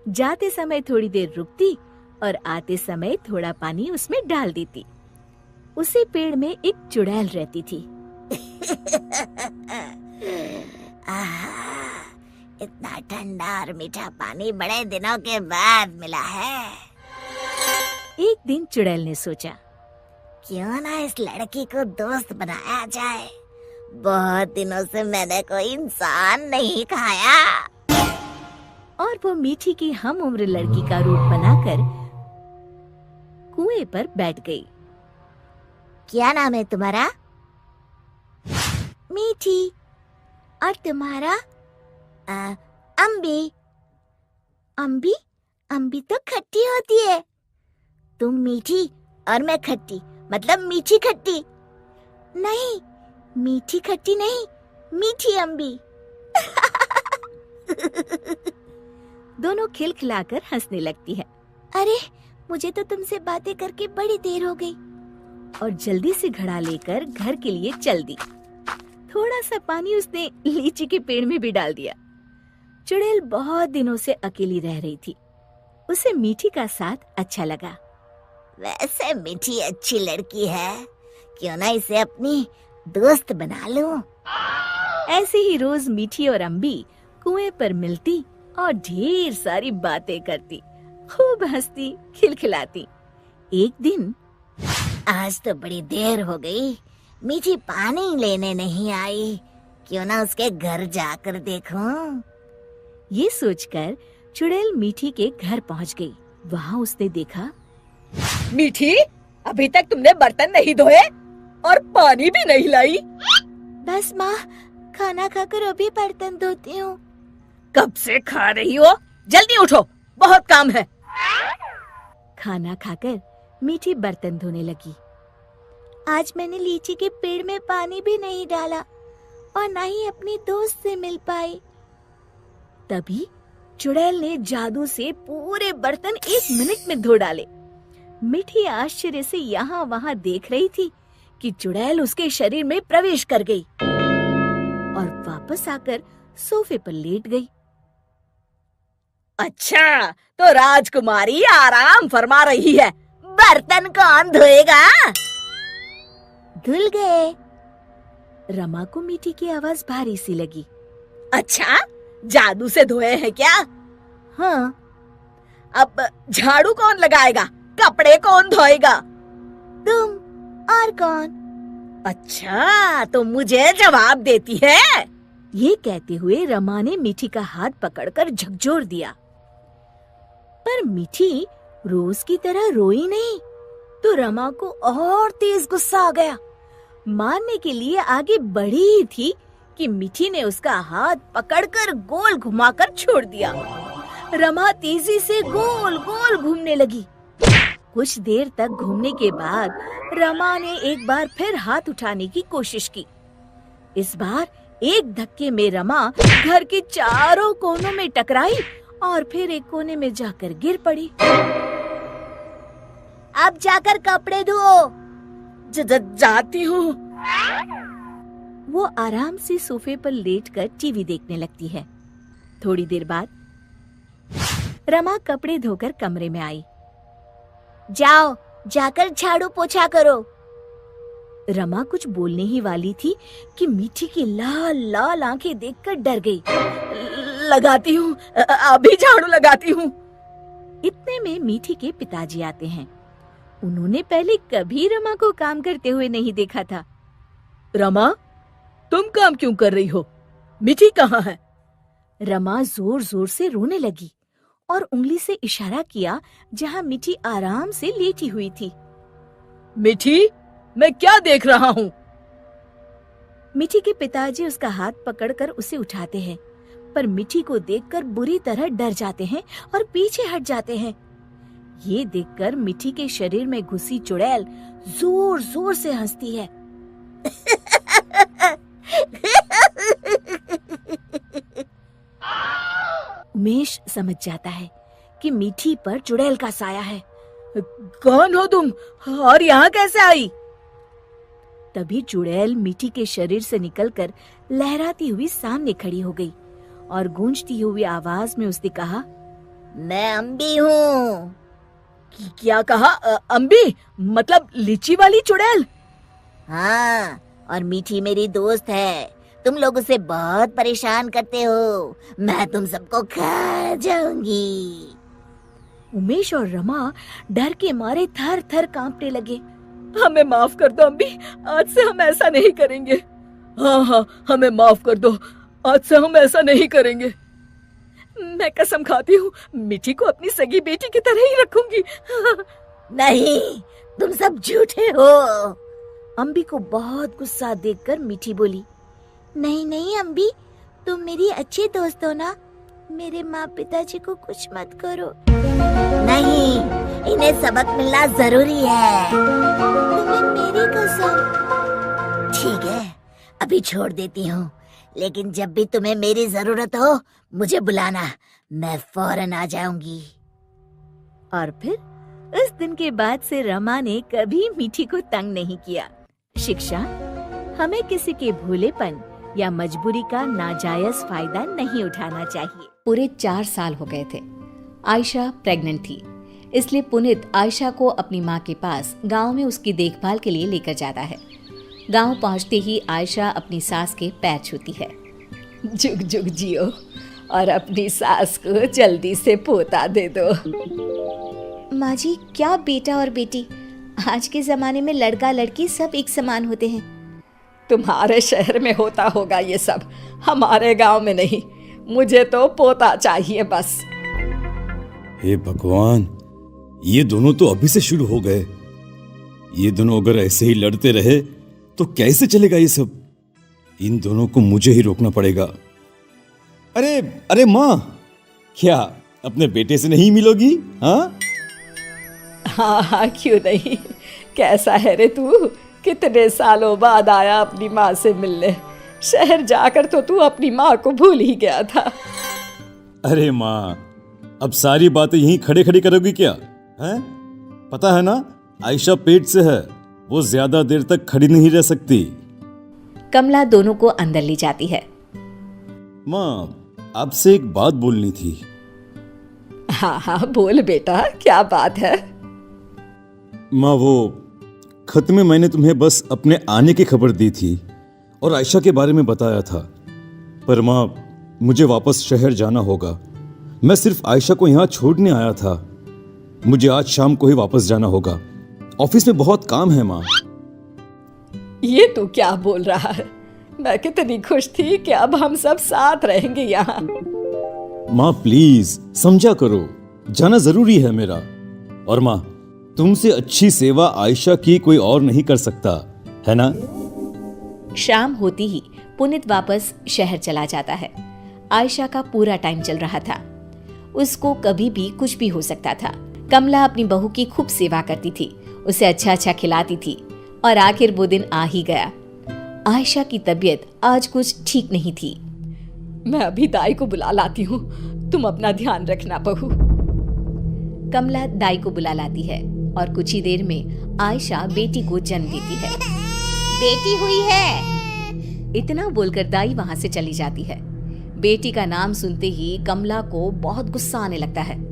जाते समय थोड़ी देर रुकती और आते समय थोड़ा पानी उसमें डाल देती। उसी पेड़ में एक चुड़ैल रहती थी। इतना ठंडा और मीठा पानी बड़े दिनों के बाद मिला है। एक दिन चुड़ैल ने सोचा, क्यों ना इस लड़की को दोस्त बनाया जाए। बहुत दिनों से मैंने कोई इंसान नहीं खाया। और वो मीठी की हम उम्र लड़की का रूप बनाकर कुएं पर बैठ गई। क्या नाम है तुम्हारा? मीठी। और तुम्हारा? अम्बी। अम्बी? अम्बी तो खट्टी होती है। तुम मीठी और मैं खट्टी, मतलब मीठी खट्टी। नहीं, मीठी खट्टी नहीं, मीठी अम्बी। दोनों खिलखिलाकर हंसने लगती है। अरे, मुझे तो तुमसे बातें करके बड़ी देर हो गई। और जल्दी से घड़ा लेकर घर के लिए चल दी। थोड़ा सा पानी उसने लीची के पेड़ में भी डाल दिया। चुड़ैल बहुत दिनों से अकेली रह रही थी। उसे मीठी का साथ अच्छा लगा। वैसे मीठी अच्छी लड़की है, क्यों ना इसे अपनी दोस्त बना लूं। ऐसे ही रोज मीठी और अम्बी कुएं पर मिलती और ढेर सारी बातें करती, खूब हंसती, खिलखिलाती। एक दिन, आज तो बड़ी देर हो गई, मीठी पानी लेने नहीं आई। क्यों ना उसके घर जाकर देखूं। ये सोचकर चुड़ैल मीठी के घर पहुंच गई। वहाँ उसने देखा, मीठी, अभी तक तुमने बर्तन नहीं धोए और पानी भी नहीं लाई। बस माँ, खाना खाकर अभी बर्तन धोती हूँ। कब से खा रही हो? जल्दी उठो, बहुत काम है। खाना खाकर मीठी बर्तन धोने लगी। आज मैंने लीची के पेड़ में पानी भी नहीं डाला और ना ही अपनी दोस्त से मिल पाई। तभी चुड़ैल ने जादू से पूरे बर्तन 1 मिनट में धो डाले। मीठी आश्चर्य से यहाँ वहाँ देख रही थी कि चुड़ैल उसके शरीर में प्रवेश कर गई और वापस आकर सोफे पर लेट गई। अच्छा, तो राजकुमारी आराम फरमा रही है। बर्तन कौन धोएगा? धुल गए। रमा को मीठी की आवाज भारी सी लगी। अच्छा, जादू से धोए हैं क्या? हाँ। अब झाड़ू कौन लगाएगा? कपड़े कौन धोएगा? तुम। और कौन? अच्छा, तो मुझे जवाब देती है। ये कहते हुए रमा ने मीठी का हाथ पकड़कर झकझोर दिया। पर मीठी रोज की तरह रोई नहीं, तो रमा को और तेज गुस्सा आ गया। मारने के लिए आगे बढ़ी ही थी कि मीठी ने उसका हाथ पकड़कर गोल घुमाकर छोड़ दिया। रमा तेजी से गोल गोल घूमने लगी। कुछ देर तक घूमने के बाद रमा ने एक बार फिर हाथ उठाने की कोशिश की। इस बार एक धक्के में रमा घर के चारों कोनों में टकराई और फिर एक कोने में जाकर गिर पड़ी। अब जाकर कपड़े धो। जाती हूँ। वो आराम से सोफे पर लेटकर टीवी देखने लगती है। थोड़ी देर बाद रमा कपड़े धोकर कमरे में आई। जाओ, जाकर झाड़ू पोछा करो। रमा कुछ बोलने ही वाली थी कि मीठी की लाल लाल आंखें देखकर डर गई। लगाती हूँ, अभी झाड़ू लगाती हूँ। इतने में मीठी के पिताजी आते हैं। उन्होंने पहले कभी रमा को काम करते हुए नहीं देखा था। रमा, तुम काम क्यों कर रही हो? मीठी कहाँ है? रमा जोर जोर से रोने लगी और उंगली से इशारा किया जहाँ मीठी आराम से लेटी हुई थी। मीठी, मैं क्या देख रहा हूँ? मीठी के पिताजी उसका हाथ पकड़कर उसे उठाते हैं, पर मीठी को देखकर बुरी तरह डर जाते हैं और पीछे हट जाते हैं। ये देखकर मीठी के शरीर में घुसी चुड़ैल जोर जोर से हंसती है। उमेश समझ जाता है कि मीठी पर चुड़ैल का साया है। कौन हो तुम और यहाँ कैसे आई? तभी चुड़ैल मीठी के शरीर से निकलकर लहराती हुई सामने खड़ी हो गई और गूंजती हुई आवाज में उसने कहा, मैं अम्बी हूँ। क्या कहा? अम्बी मतलब लीची वाली चुड़ैल? हाँ, और मीठी मेरी दोस्त है। तुम लोग उसे बहुत परेशान करते हो। मैं तुम सबको खा जाऊंगी। उमेश और रमा डर के मारे थर थर कांपने लगे। हमें माफ कर दो अम्बी, आज से हम ऐसा नहीं करेंगे। हाँ हाँ, हमें माफ कर दो, आज से हम ऐसा नहीं करेंगे। मैं कसम खाती हूँ मीठी को अपनी सगी बेटी की तरह ही रखूंगी। नहीं, तुम सब झूठे हो। अम्बी को बहुत गुस्सा देखकर मीठी बोली, नहीं नहीं अम्बी, तुम मेरी अच्छी दोस्त हो ना। मेरे माँ पिताजी को कुछ मत करो। नहीं, इन्हें सबक मिलना जरूरी है। तुम्हें मेरी कसम। ठीक है, अभी छोड़ देती हूँ, लेकिन जब भी तुम्हें मेरी जरूरत हो मुझे बुलाना, मैं फौरन आ जाऊंगी। और फिर इस दिन के बाद से रमा ने कभी मीठी को तंग नहीं किया। शिक्षा: हमें किसी के भोलेपन या मजबूरी का नाजायज फायदा नहीं उठाना चाहिए। पूरे 4 साल हो गए थे। आयशा प्रेग्नेंट थी, इसलिए पुनीत आयशा को अपनी माँ के पास गांव में उसकी देखभाल के लिए लेकर जाता है। गांव पहुंचते ही आयशा अपनी सास के पैर छूती है। जुग जुग जियो और अपनी सास को जल्दी से पोता दे दो। माँ जी, क्या बेटा और बेटी, आज के जमाने में लड़का लड़की सब एक समान होते हैं। तुम्हारे शहर में होता होगा ये सब, हमारे गांव में नहीं। मुझे तो पोता चाहिए बस। हे भगवान, ये दोनों तो अभी से शुरू हो गए। ये दोनों अगर ऐसे ही लड़ते रहे तो कैसे चलेगा ये सब? इन दोनों को मुझे ही रोकना पड़ेगा। अरे अरे माँ, क्या अपने बेटे से नहीं मिलोगी? हाँ हाँ, क्यों नहीं। कैसा है रे तू? कितने सालों बाद आया अपनी माँ से मिलने। शहर जाकर तो तू अपनी माँ को भूल ही गया था। अरे माँ, अब सारी बातें यहीं खड़े खड़ी करोगी क्या? हैं? पता है ना, आयशा पेट से है, वो ज्यादा देर तक खड़ी नहीं रह सकती। कमला दोनों को अंदर ले जाती है। माँ, आपसे एक बात बोलनी थी। हाँ हाँ, बोल बेटा, क्या बात है? माँ, वो खत में मैंने तुम्हें बस अपने आने की खबर दी थी और आयशा के बारे में बताया था, पर माँ, मुझे वापस शहर जाना होगा। मैं सिर्फ आयशा को यहाँ छोड़ने आया था। मुझे आज शाम को ही वापस जाना होगा। ऑफिस में बहुत काम है माँ। ये तू क्या बोल रहा है? मैं कितनी खुश थी कि अब हम सब साथ रहेंगे यहाँ। माँ प्लीज समझा करो, जाना जरूरी है मेरा। और माँ, तुमसे अच्छी सेवा आयशा की कोई और नहीं कर सकता, है ना? शाम होती ही पुनीत वापस शहर चला जाता है। आयशा का पूरा टाइम चल रहा था। उसको कभी भी कुछ भी हो सकता था, कमला अपनी बहू की खूब सेवा करती थी, उसे अच्छा अच्छा खिलाती थी और आखिर वो दिन आ ही गया। आयशा की तबीयत आज कुछ ठीक नहीं थी। मैं अभी दाई को बुला लाती हूँ, तुम अपना ध्यान रखना बहू। कमला दाई को बुला लाती है और कुछ ही देर में आयशा बेटी को जन्म देती है। बेटी हुई है। इतना बोलकर दाई वहां से चली जाती है। बेटी का नाम सुनते ही कमला को बहुत गुस्सा आने लगता है।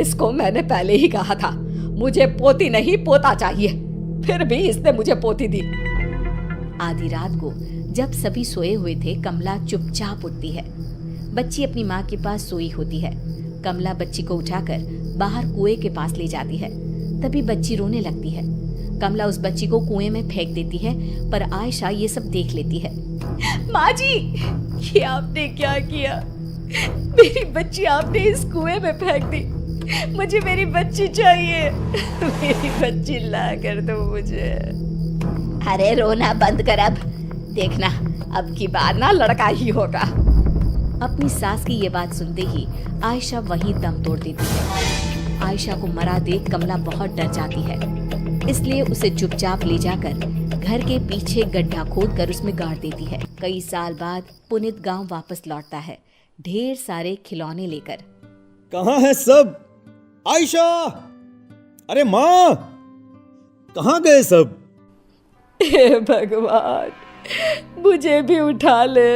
इसको मैंने पहले ही कहा था, मुझे पोती नहीं पोता चाहिए, फिर भी इसने मुझे पोती दी। आधी रात को जब सभी सोए हुए थे, कमला चुपचाप उठती है। बच्ची अपनी माँ के पास सोई होती है। कमला बच्ची को उठाकर बाहर कुएं के पास ले जाती है। तभी बच्ची रोने लगती है। कमला उस बच्ची को कुएं में फेंक देती है, पर आयशा ये सब देख लेती है। माँ जी, ये आपने क्या किया? मेरी बच्ची आपने इस कुएं में फेंक दी। मुझे मेरी बच्ची चाहिए। मेरी बच्ची ला कर दो मुझे। अरे रोना बंद कर, अब देखना अब की बार ना लड़का ही होगा। अपनी सास की ये बात सुनते ही आयशा वहीं दम तोड़ देती है। आयशा को मरा देख कमला बहुत डर जाती है, इसलिए उसे चुपचाप ले जाकर घर के पीछे गड्ढा खोदकर उसमें गाड़ देती है। कई साल बाद पुनीत गांव वापस लौटता है, ढेर सारे खिलौने लेकर। कहाँ है सब? आयशा, अरे माँ, कहाँ गए सब? हे भगवान, मुझे भी उठा ले।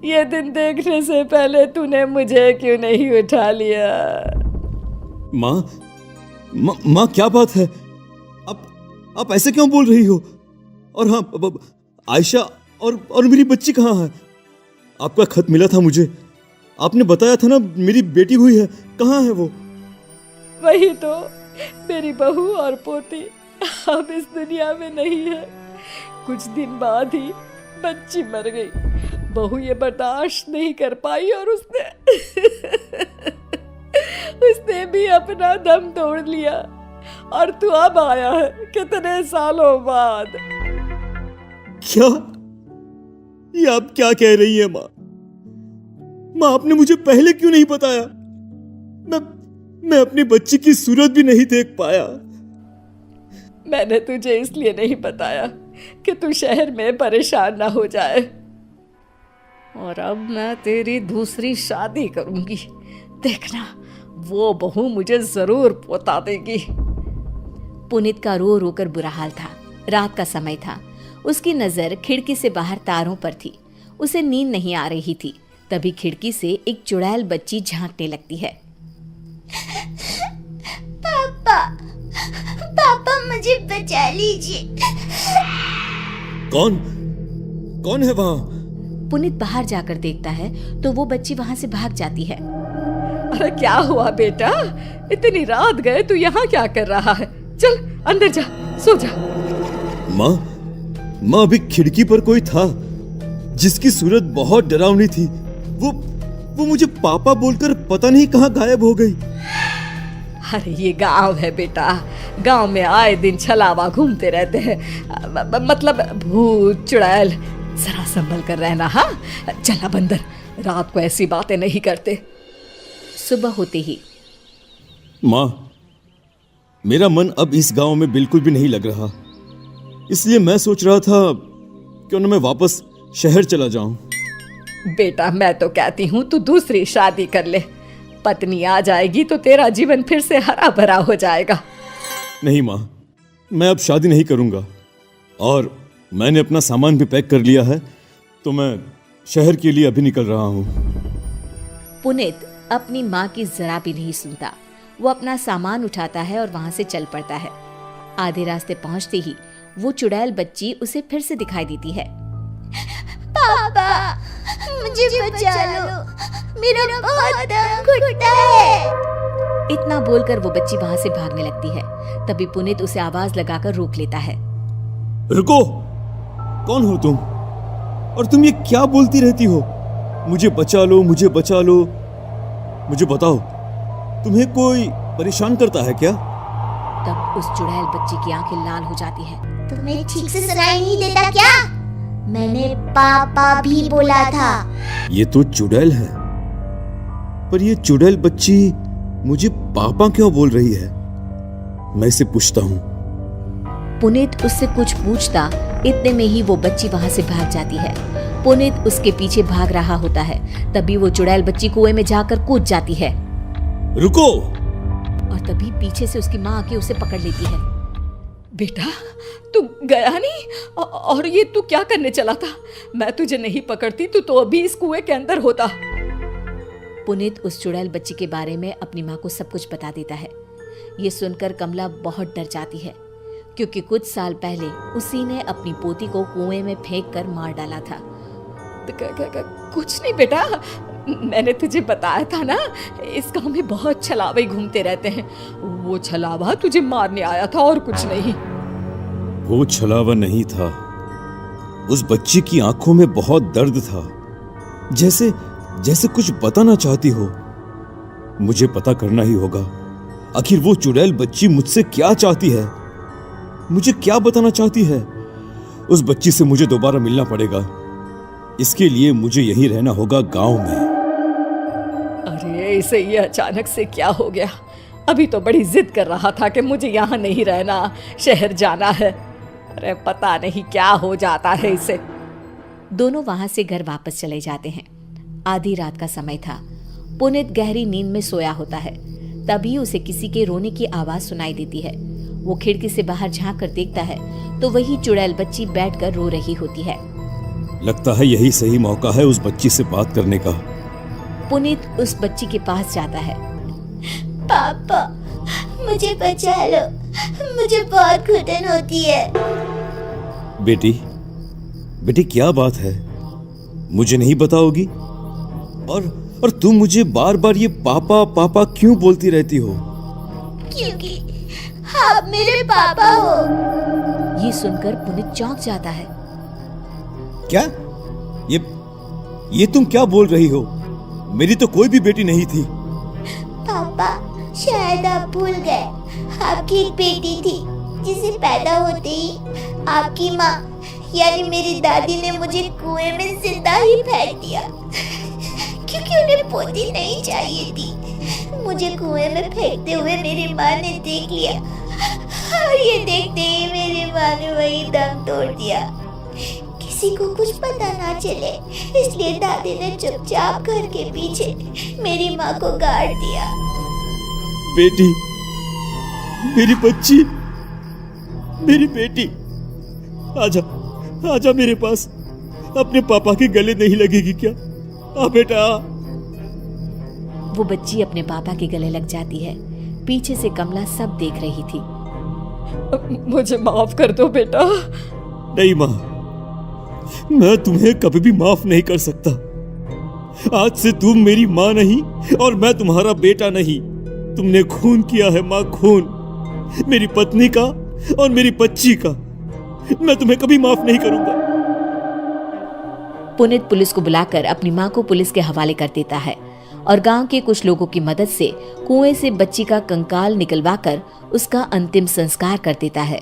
ये दिन देखने से पहले तूने मुझे क्यों नहीं उठा लिया? माँ क्या बात है? आप ऐसे क्यों बोल रही हो? और हाँ, आयशा और मेरी बच्ची कहाँ है? आपका खत मिला था मुझे, आपने बताया था ना मेरी बेटी हुई है, कहाँ है वो? वही तो, मेरी बहू और पोती अब इस दुनिया में नहीं है। कुछ दिन बाद ही बच्ची मर गई। बहू ये बर्दाश्त नहीं कर पाई और उसने भी अपना दम तोड़ लिया। और तू अब आया है कितने सालों बाद। क्या? ये आप क्या कह रही है माँ? माँ, आपने मुझे पहले क्यों नहीं बताया? मैं अपनी बच्ची की सूरत भी नहीं देख पाया। मैंने तुझे इसलिए नहीं बताया कि तू शहर में परेशान ना हो जाए। और अब मैं तेरी दूसरी शादी करूंगी, देखना वो बहू मुझे जरूर पोता देगी। पुनीत का रो रो कर बुरा हाल था। रात का समय था। उसकी नजर खिड़की से बाहर तारों पर थी। उसे नींद नहीं आ रही थी। तभी खिड़की से एक चुड़ैल बच्ची झांकने लगती है। पापा मुझे बचा लीजिए। कौन है वहाँ? पुनीत बाहर जाकर देखता है तो वो बच्ची वहाँ से भाग जाती है। अरे क्या हुआ बेटा, इतनी रात गए तू यहाँ क्या कर रहा है? चल अंदर जा, सो जा। माँ अभी खिड़की पर कोई था जिसकी सूरत बहुत डरावनी थी। वो मुझे पापा बोलकर पता नहीं कहाँ गायब हो गई। अरे ये गांव है बेटा, गांव में आए दिन छलावा घूमते रहते हैं, मतलब भूत चुड़ैल। जरा संभल कर रहना। हाँ चला बंदर, रात को ऐसी बातें नहीं करते। सुबह होते ही माँ, मेरा मन अब इस गांव में बिल्कुल भी नहीं लग रहा, इसलिए मैं सोच रहा था क्यों न मैं वापस शहर चला जाऊं। बेटा मैं तो कहती हूँ तू दूसरी शादी कर ले। पत्नी आ जाएगी तो तेरा जीवन फिर से हरा भरा हो जाएगा। नहीं माँ, मैं अब शादी नहीं करूंगा और मैंने अपना सामान भी पैक कर लिया है, तो मैं शहर के लिए अभी निकल रहा हूँ। पुनीत अपनी माँ की जरा भी नहीं सुनता। वो अपना सामान उठाता है और वहाँ से चल पड़ता है। आधे रास्ते पहुँचते ही वो चुड़ैल बच्ची उसे फिर से दिखाई देती है। पापा मुझे बचा लो, मेरा बहुत दम घुटता है। इतना बोलकर वो बच्ची वहाँ से भागने लगती है। तभी पुनीत उसे आवाज लगाकर रोक लेता है। रुको, कौन हो तुम? और तुम ये क्या बोलती रहती हो? मुझे बचा लो, मुझे बचा लो। मुझे बताओ, तुम्हें कोई परेशान करता है क्या? तब उस चुड़ैल बच्ची की आंखें लाल हो जाती है। तुम्हें ठीक से सुनाई नहीं देता क्या? मैंने पापा भी बोला था। ये तो चुड़ैल है, पर ये चुड़ैल बच्ची मुझे पापा क्यों बोल रही है? मैं इसे पूछता हूँ। पुनीत उससे कुछ पूछता, इतने में ही वो बच्ची वहां से भाग जाती है। पुनीत उसके पीछे भाग रहा होता है, तभी वो चुड़ैल बच्ची कुएं में जाकर कूद जाती है रुको! और तभी पीछे से उसकी माँ आके उसे पकड़ लेती है। बेटा, तू गया नहीं? और ये तू क्या करने चला था? मैं तुझे नहीं पकड़ती तो अभी इस कुएं के अंदर होता। पुनीत उस चुड़ैल बच्ची के बारे में अपनी माँ को सब कुछ बता देता है। ये सुनकर कमला बहुत डर जाती है, क्योंकि कुछ साल पहले उसी ने अपनी पोती को कुएं में फेंक कर मार डाला था। कुछ नहीं बेटा, मैंने तुझे बताया था ना, इस गांव में बहुत छलावे घूमते रहते हैं। वो छलावा तुझे मारने आया था और कुछ नहीं। वो छलावा नहीं था। उस बच्ची की आंखों में बहुत दर्द था, जैसे जैसे कुछ बताना चाहती हो। मुझे पता करना ही होगा, आखिर वो चुड़ैल बच्ची मुझसे क्या चाहती है, मुझे क्या बताना चाहती है। उस बच्ची से मुझे दोबारा मिलना पड़ेगा। इसके लिए मुझे यहीं रहना होगा, गांव में। अरे इसे ये अचानक से क्या हो गया? अभी तो बड़ी जिद कर रहा था कि मुझे यहाँ नहीं रहना, शहर जाना है। अरे पता नहीं क्या हो जाता है इसे। दोनों वहां से घर वापस चले जाते हैं। आधी रात का समय था। पुनीत गहरी नींद में सोया होता है, तभी उसे किसी के रोने की आवाज सुनाई देती है। वो खिड़की से बाहर झांक कर देखता है तो वही चुड़ैल बच्ची बैठकर रो रही होती है। लगता है यही सही मौका है उस बच्ची से बात करने का। पुनीत उस बच्ची के पास जाता है। पापा, मुझे बचा लो, मुझे बहुत घुटन होती है। बेटी, बेटी क्या बात है? मुझे नहीं बताओगी? और तुम मुझे बार बार ये पापा पापा क्यों बोलती रहती हो? क्योंकि आप मेरे पापा हो। ये सुनकर पुनीत चौंक जाता है। क्या? ये तुम क्या बोल रही हो? मेरी तो कोई भी बेटी नहीं थी। पापा, शायद आप भूल गए, आपकी एक बेटी थी जिसे पैदा होते ही आपकी माँ यानी मेरी दादी ने मुझे कुएं में जिंदा ही फेंक दिया, क्योंकि उन्हें पोती नहीं चाहिए थी। मुझे कुएं में फेंकते हुए मेरी माँ ने देख लिया और ये देखते ही मेरी माँ ने वही दम तोड़ दिया। किसी को कुछ पता ना चले, इसलिए दादी ने चुपचाप घर के पीछे मेरी माँ को गाड़ दिया। बेटी, मेरी बच्ची, मेरी बेटी, आजा, आजा मेरे पास। अपने पापा के गले नहीं लगेगी क्या? आ बेटा। वो बच्ची अपने पापा के गले लग जाती है। पीछे से कमला सब देख रही थी। मुझे माफ कर दो बेटा। नहीं माँ, मैं तुम्हें कभी भी माफ नहीं कर सकता। आज से तुम मेरी माँ नहीं और मैं तुम्हारा बेटा नहीं। तुमने खून किया है माँ, खून, मेरी पत्नी का और मेरी बच्ची का। मैं तुम्हें कभी माफ नहीं करूंगा। पुनीत पुलिस को बुलाकर अपनी माँ को पुलिस के हवाले कर देता है और गांव के कुछ लोगों की मदद से कुएं से बच्ची का कंकाल निकलवाकर उसका अंतिम संस्कार कर देता है।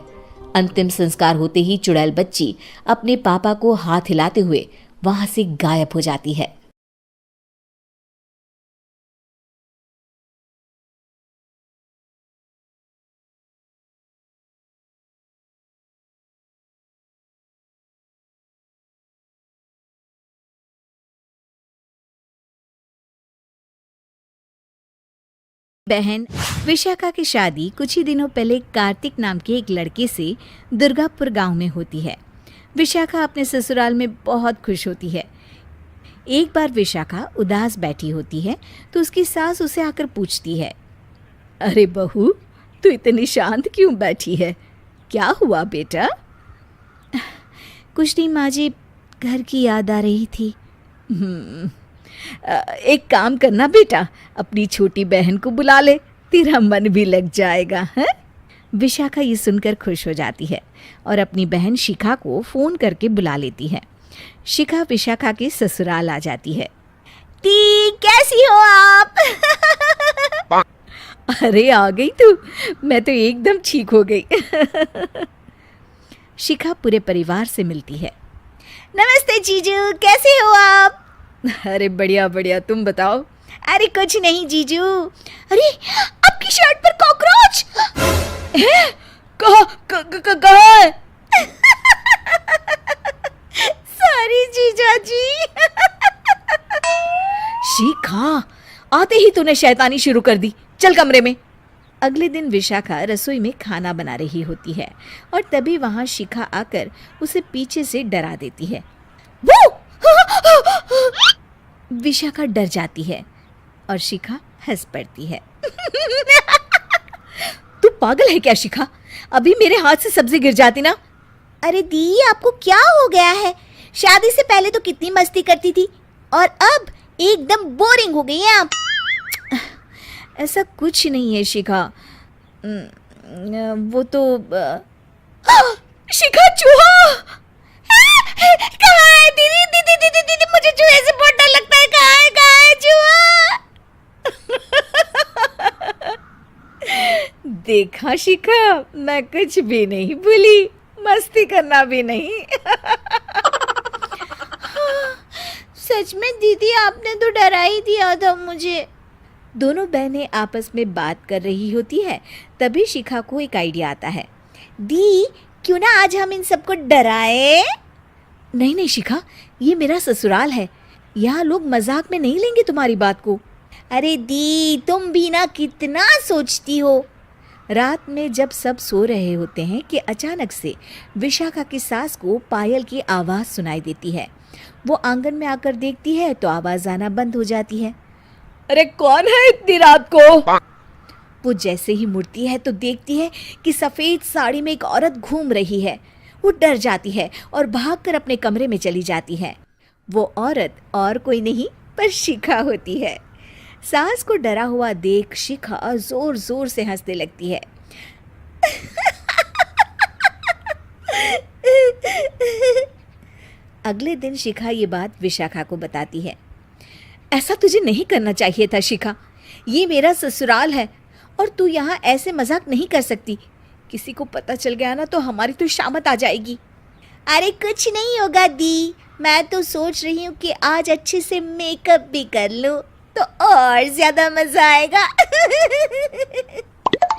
अंतिम संस्कार होते ही चुड़ैल बच्ची अपने पापा को हाथ हिलाते हुए वहां से गायब हो जाती है। बहन विशाखा की शादी कुछ ही दिनों पहले कार्तिक नाम के एक लड़के से दुर्गापुर गांव में होती है। विशाखा अपने ससुराल में बहुत खुश होती है। एक बार विशाखा उदास बैठी होती है तो उसकी सास उसे आकर पूछती है, अरे बहू, तू इतनी शांत क्यों बैठी है? क्या हुआ बेटा? कुछ नहीं माँ जी, घर की याद आ रही थी। एक काम करना बेटा, अपनी छोटी बहन को बुला ले, तेरा मन भी लग जाएगा है? विशाखा ये सुनकर खुश हो जाती है और अपनी बहन शिखा को फोन करके बुला लेती है। शिखा विशाखा के ससुराल आ जाती है। ती, कैसी हो आप? अरे आ गई तू, मैं तो एकदम ठीक हो गई। शिखा पूरे परिवार से मिलती है। नमस्ते जीजू, कैसे हो आप? अरे बढ़िया बढ़िया, तुम बताओ। अरे कुछ नहीं जीजू। अरे आपकी शर्ट पर कॉकरोच है? कहाँ है? सॉरी जीजा जी। शिखा, आते ही तूने शैतानी शुरू कर दी। चल कमरे में। अगले दिन विशाखा रसोई में खाना बना रही होती है और तभी वहां शिखा आकर उसे पीछे से डरा देती है। वो! विशाखा डर जाती है और शिखा हंस पड़ती है। तू पागल है क्या शिखा? अभी मेरे हाथ से सब्जी गिर जाती ना। अरे दी, आपको क्या हो गया है? शादी से पहले तो कितनी मस्ती करती थी और अब एकदम बोरिंग हो गई हैं आप। ऐसा कुछ नहीं है शिखा। वो तो शिखा, चूहा कहाँ है? दीदी दीदी दीदी दीदी, मुझे चूहे से बहुत डर लगता है। कहाँ है चूहा? देखा शिखा, मैं कुछ भी नहीं भूली, मस्ती करना भी नहीं। सच में दीदी, आपने तो डरा ही दिया था मुझे। दोनों बहनें आपस में बात कर रही होती है। तभी शिखा को एक आइडिया आता है। दी, क्यों ना आज हम इन सबको डराए? नहीं नहीं शिखा, ये मेरा ससुराल है। यहाँ लोग मजाक में नहीं लेंगे तुम्हारी बात को। अरे दी, तुम भी ना कितना सोचती हो। रात में जब सब सो रहे होते हैं कि अचानक से विशाखा की सास को पायल की आवाज़ सुनाई देती है। वो आंगन में आकर देखती है तो आवाज़ आना बंद हो जाती है। अरे कौन है इतनी रात को? वो जैसे ही मुड़ती है तो देखती है कि सफ़ेद साड़ी में एक औरत घूम रही है। वो डर जाती है और भागकर अपने कमरे में चली जाती है। वो औरत और कोई नहीं पर शिखा होती है। सास को डरा हुआ देख शिखा जोर जोर से हंसने लगती है। अगले दिन शिखा ये बात विशाखा को बताती है। ऐसा तुझे नहीं करना चाहिए था शिखा। ये मेरा ससुराल है और तू यहाँ ऐसे मजाक नहीं कर सकती। किसी को पता चल गया ना तो हमारी तो शामत आ जाएगी। अरे कुछ नहीं होगा दी, मैं तो सोच रही हूँ कि आज अच्छे से मेकअप भी कर लूँ तो और ज्यादा मजा आएगा।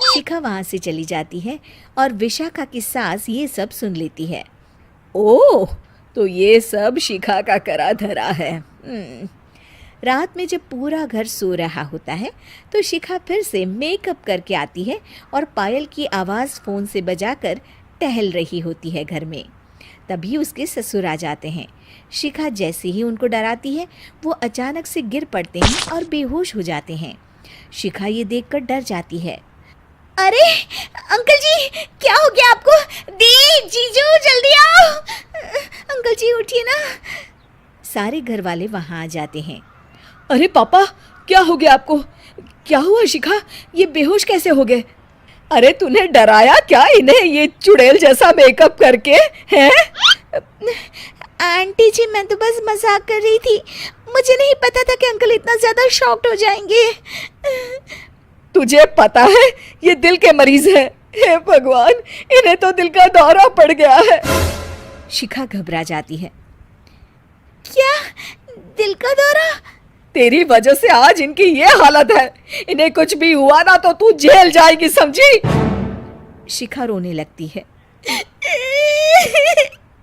शिखा वहाँ से चली जाती है और विशाखा की सास ये सब सुन लेती है। ओह, तो ये सब शिखा का करा धरा है। रात में जब पूरा घर सो रहा होता है तो शिखा फिर से मेकअप करके आती है और पायल की आवाज़ फ़ोन से बजाकर टहल रही होती है घर में। तभी उसके ससुर आ जाते हैं। शिखा जैसे ही उनको डराती है वो अचानक से गिर पड़ते हैं और बेहोश हो जाते हैं। शिखा ये देखकर डर जाती है। अरे अंकल जी, क्या हो गया आपको? दी, जीजू, जल्दी आओ। अंकल जी उठिए ना। सारे घर वाले वहाँ आ जाते हैं। अरे पापा, क्या हो गया आपको? क्या हुआ शिखा? ये बेहोश कैसे हो गए? अरे तूने डराया क्या इन्हें ये चुड़ैल जैसा मेकअप करके? हैं? आंटी जी, मैं तो बस मजाक कर रही थी। मुझे नहीं पता था कि अंकल इतना ज्यादा शॉक्ड हो जाएंगे। तुझे पता है ये दिल के मरीज है। हे भगवान, इन्हें तो दिल का दौरा पड़ गया है। शिखा घबरा जाती है। क्या दिल का दौरा? तेरी वजह से आज इनकी ये हालत है। इन्हें कुछ भी हुआ ना तो तू जेल जाएगी, समझी? शिखा रोने लगती है।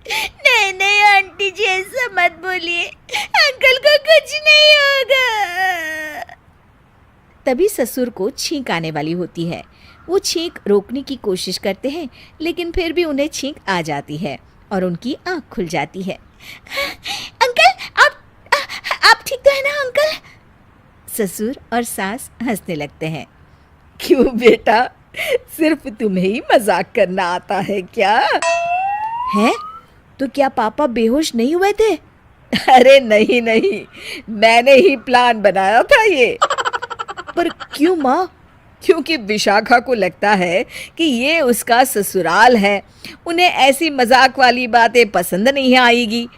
नहीं नहीं आंटी जी, ऐसा मत बोलिए। अंकल को कुछ नहीं होगा। तभी ससुर को छींक आने वाली होती है। वो छींक रोकने की कोशिश करते हैं लेकिन फिर भी उन्हें छींक आ जाती है और उनकी आंख खुल जाती है। अंकल, आप ठीक तो है ना अंकल? ससुर और सास हंसने लगते हैं। क्यों बेटा, सिर्फ तुम्हें ही मजाक करना आता है क्या? है तो क्या पापा बेहोश नहीं हुए थे? अरे नहीं नहीं, मैंने ही प्लान बनाया था ये। पर क्यों माँ? क्योंकि विशाखा को लगता है कि ये उसका ससुराल है। उन्हें ऐसी मजाक वाली बातें पसंद नहीं आएगी।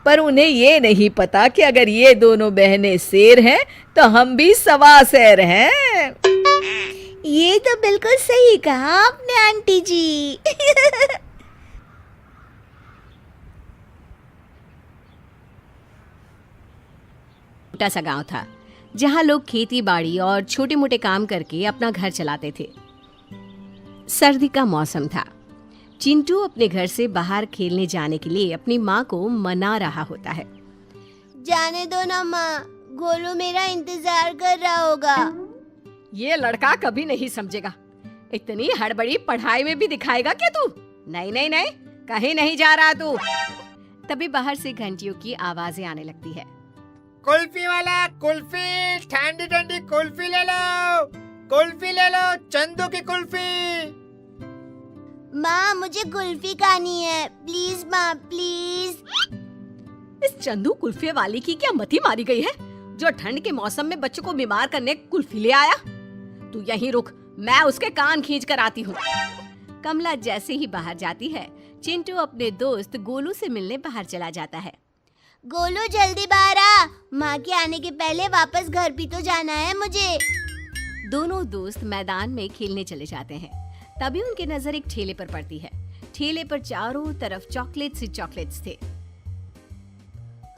पर उन्हें ये नहीं पता कि अगर ये दोनों बहनें शेर हैं तो हम भी सवा शेर हैं। ये तो बिल्कुल सही कहा आपने आंटी जी। छोटा सा गांव था जहां लोग खेती बाड़ी और छोटे मोटे काम करके अपना घर चलाते थे। सर्दी का मौसम था। चिंटू अपने घर से बाहर खेलने जाने के लिए अपनी माँ को मना रहा होता है। जाने दो ना माँ, गोलू मेरा इंतजार कर रहा होगा। ये लड़का कभी नहीं समझेगा। इतनी हड़बड़ी पढ़ाई में भी दिखाएगा क्या तू? नहीं नहीं नहीं, कहीं नहीं जा रहा तू। तभी बाहर से घंटियों की आवाजें आने लगती है। कुल्फी वाला कुल्फी, ठंडी ठंडी कुल्फी ले लो, कुल्फी ले लो, चंदू की कुल्फी। माँ मुझे कुल्फी खानी है, प्लीज माँ प्लीज। इस चंदू कुल्फी वाली की क्या मती मारी गई है, जो ठंड के मौसम में बच्चों को बीमार करने कुल्फी ले आया? तू यहीं रुक, मैं उसके कान खींच कर आती हूँ। कमला जैसे ही बाहर जाती है, चिंटू अपने दोस्त गोलू से मिलने बाहर चला जाता है। गोलू जल्दी बाहर आ, माँ के आने के पहले वापस घर भी तो जाना है मुझे। दोनों दोस्त मैदान में खेलने चले जाते हैं। तभी उनकी नजर एक ठेले पर पड़ती है। ठेले पर चारों तरफ चॉकलेट्स ही चॉकलेट्स थे।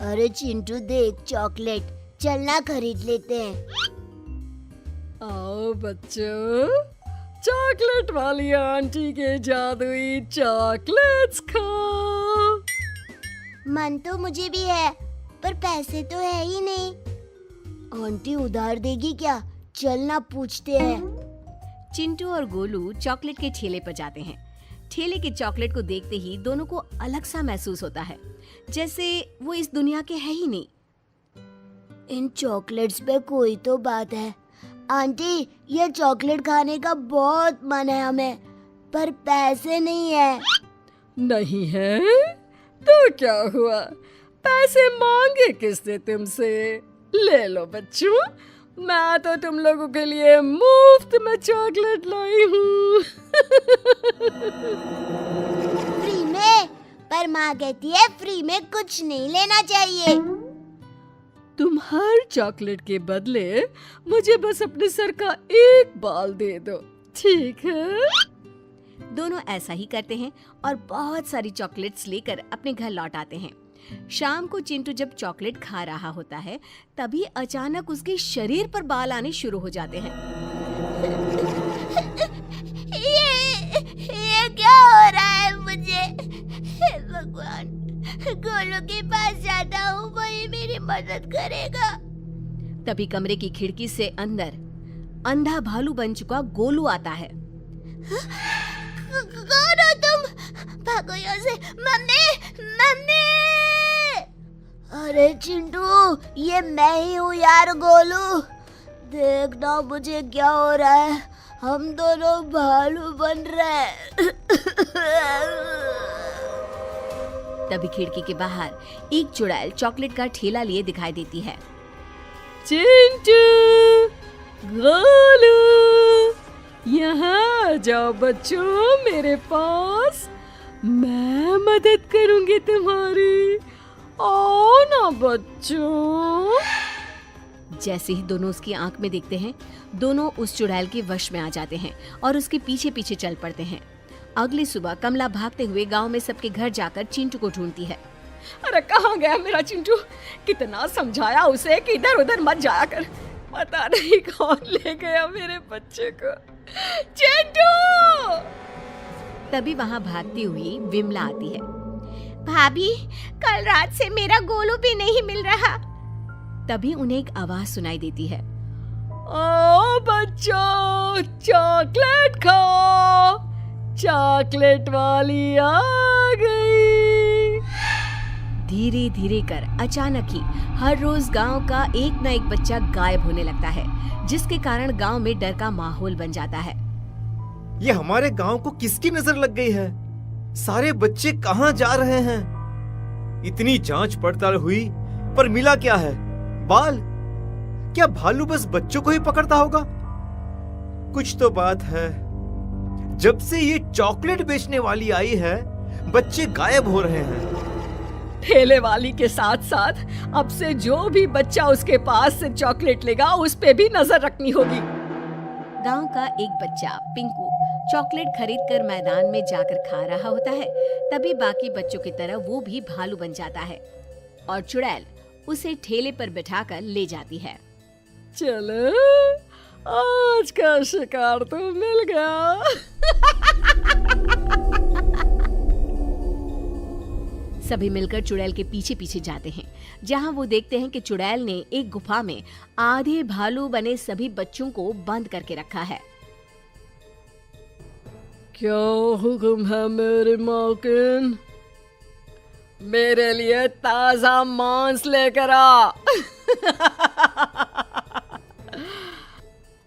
अरे चिंटू देख चॉकलेट, चलना खरीद लेते हैं। आओ बच्चों, चॉकलेट वाली आंटी के जादुई चॉकलेट्स खाओ। मन तो मुझे भी है, पर पैसे तो है ही नहीं। आंटी उधार देगी क्या? चलना पूछते हैं। चिंटू और गोलू चॉकलेट के ठेले पर जाते हैं। ठेले के चॉकलेट को देखते ही दोनों को अलग सा महसूस होता है, जैसे वो इस दुनिया के है ही नहीं। इन चॉकलेट्स पे कोई तो बात है। आंटी, ये चॉकलेट खाने का बहुत मन है हमें, पर पैसे नहीं है। नहीं है तो क्या हुआ, पैसे मांगे किसने तुमसे? ले लो बच्चों, मैं तो तुम लोगों के लिए मुफ्त में चॉकलेट लाई हूँ। फ्री में? पर माँ कहती है फ्री में कुछ नहीं लेना चाहिए। तुम हर चॉकलेट के बदले मुझे बस अपने सर का एक बाल दे दो, ठीक है? दोनों ऐसा ही करते हैं और बहुत सारी चॉकलेट्स लेकर अपने घर लौट आते हैं। शाम को चिंटू जब चॉकलेट खा रहा होता है, तभी अचानक उसके शरीर पर बाल आने शुरू हो जाते हैं। ये क्या हो रहा है मुझे? हे भगवान, गोलू के पास जाता हूँ, वही मेरी मदद करेगा। तभी कमरे की खिड़की से अंदर अंधा भालू बन चुका गोलू आता है। कौन हो तुम? भागो यहाँ से। Mummy, mummy! अरे चिंटू, ये मैं ही हूँ यार गोलू। देखना मुझे क्या हो रहा है, हम दोनों भालू बन रहे हैं। तभी खिड़की के बाहर एक चुड़ैल चॉकलेट का ठेला लिए दिखाई देती है। चिंटू, गोलू, यहाँ जाओ बच्चों मेरे पास, मैं मदद करूंगी तुम्हारी। आओ ना बच्चों। जैसे ही दोनों उसकी आंख में देखते हैं, दोनों उस चुड़ैल के वश में आ जाते हैं और उसके पीछे पीछे चल पड़ते हैं। अगली सुबह कमला भागते हुए गांव में सबके घर जाकर चिंटू को ढूंढती है। अरे कहाँ गया मेरा चिंटू? कितना समझाया उसे कि इधर उधर मत जाया कर, पता नहीं कौन ले गया मेरे बच्चे को। चिंटू! तभी वहां भागती हुई विमला आती है। भाभी, कल रात से मेरा गोलू भी नहीं मिल रहा। तभी उन्हें एक आवाज सुनाई देती है। ओ बच्चों, चॉकलेट खाओ, चॉकलेट वाली आ गई। धीरे धीरे कर अचानक ही हर रोज गांव का एक न एक बच्चा गायब होने लगता है, जिसके कारण गांव में डर का माहौल बन जाता है। ये हमारे गांव को किसकी नजर लग गई है? सारे बच्चे कहाँ जा रहे हैं? इतनी जांच पड़ताल हुई पर मिला क्या है? बाल? क्या भालू बस बच्चों को ही पकड़ता होगा? कुछ तो बात है। जब से ये चॉकलेट बेचने वाली आई है, बच्चे गायब हो रहे हैं। ठेले वाली के साथ साथ अब से जो भी बच्चा उसके पास से चॉकलेट लेगा, उस पे भी नजर रखनी होगी। गांव का एक बच्चा पिंकू चॉकलेट खरीदकर मैदान में जाकर खा रहा होता है। तभी बाकी बच्चों की तरह वो भी भालू बन जाता है और चुड़ैल उसे ठेले पर बिठाकर ले जाती है। चलो, आज का शिकार तो मिल गया। सभी मिलकर चुड़ैल के पीछे पीछे जाते हैं, जहां वो देखते हैं कि चुड़ैल ने एक गुफा में आधे भालू बने सभी बच्चों को बंद करके रखा है। क्या हुक्म है मेरे माकिन? मेरे लिए ताजा मांस लेकर आ।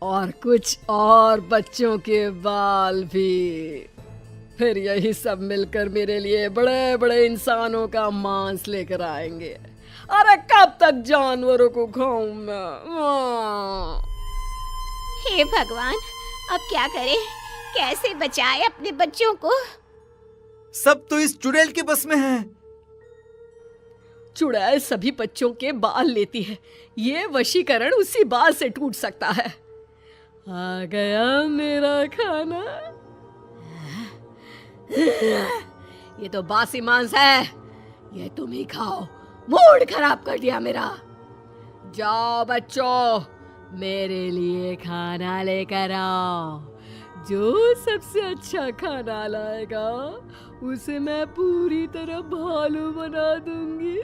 और कुछ और बच्चों के बाल भी। फिर यही सब मिलकर मेरे लिए बड़े बड़े इंसानों का मांस लेकर आएंगे। अरे कब तक जानवरों को खाऊं मैं? हे भगवान, अब क्या करें? कैसे बचाए अपने बच्चों को? सब तो इस चुड़ैल के बस में है। चुड़ैल सभी बच्चों के बाल लेती है। ये वशीकरण उसी बाल से टूट सकता है। आ गया मेरा खाना। ये तो बासी मांस है, ये तुम ही खाओ। मूड खराब कर दिया मेरा। जाओ बच्चों, मेरे लिए खाना लेकर आओ। जो सबसे अच्छा खाना लाएगा उसे मैं पूरी तरह भालू बना दूंगी।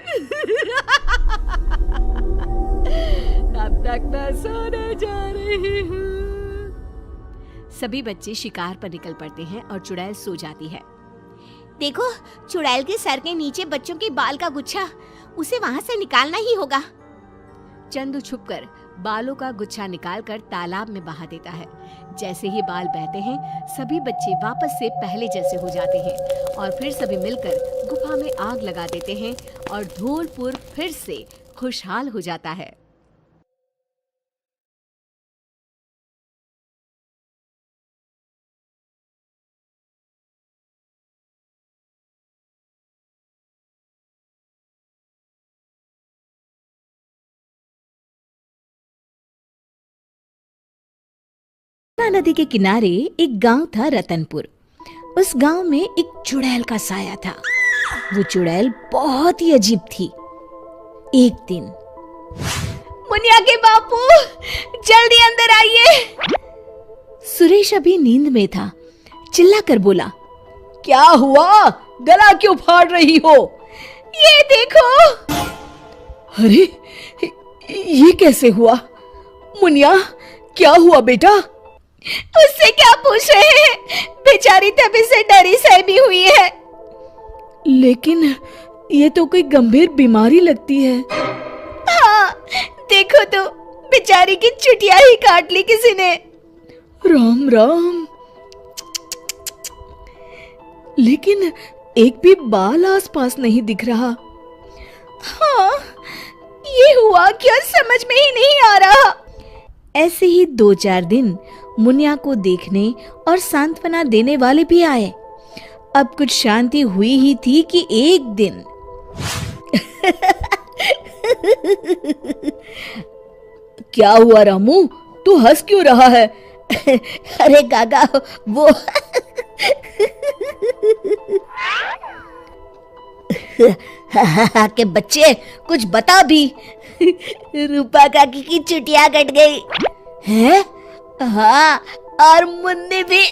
अब तक मैं सोने जा रही हूँ। सभी बच्चे शिकार पर निकल पड़ते हैं और चुड़ैल सो जाती है। देखो, चुड़ैल के सर के नीचे बच्चों के बाल का गुच्छा, उसे वहां से निकालना ही होगा। चंदू छुपकर बालों का गुच्छा निकालकर तालाब में बहा देता है। जैसे ही बाल बहते हैं, सभी बच्चे वापस से पहले जैसे हो जाते हैं और फिर सभी मिलकर गुफा में आग लगा देते हैं और धौलपुर फिर से खुशहाल हो जाता है। नदी के किनारे एक गांव था, रतनपुर। उस गांव में एक चुड़ैल का साया था। वो चुड़ैल बहुत ही अजीब थी। एक दिन, मुनिया के बापू, जल्दी अंदर आइए। सुरेश अभी नींद में था, चिल्लाकर बोला, क्या हुआ? गला क्यों फाड़ रही हो? ये देखो। अरे, ये कैसे हुआ? मुनिया, क्या हुआ बेटा? उससे क्या पूछ रहे हैं? बेचारी तभी से डरी सहमी हुई है। लेकिन ये तो कोई गंभीर बीमारी लगती है। हाँ, देखो तो, बेचारी की चुटिया ही काट ली किसी ने। राम राम। लेकिन एक भी बाल आसपास नहीं दिख रहा। हाँ, ये हुआ क्या समझ में ही नहीं आ रहा। ऐसे ही 2-4 दिन मुनिया को देखने और सांत्वना देने वाले भी आए। अब कुछ शांति हुई ही थी कि एक दिन क्या हुआ रामू? तू हंस क्यों रहा है? अरे काका, वो के बच्चे, कुछ बता भी। रूपा काकी की चुटिया कट गई है। हाँ, और मुन्नी भी।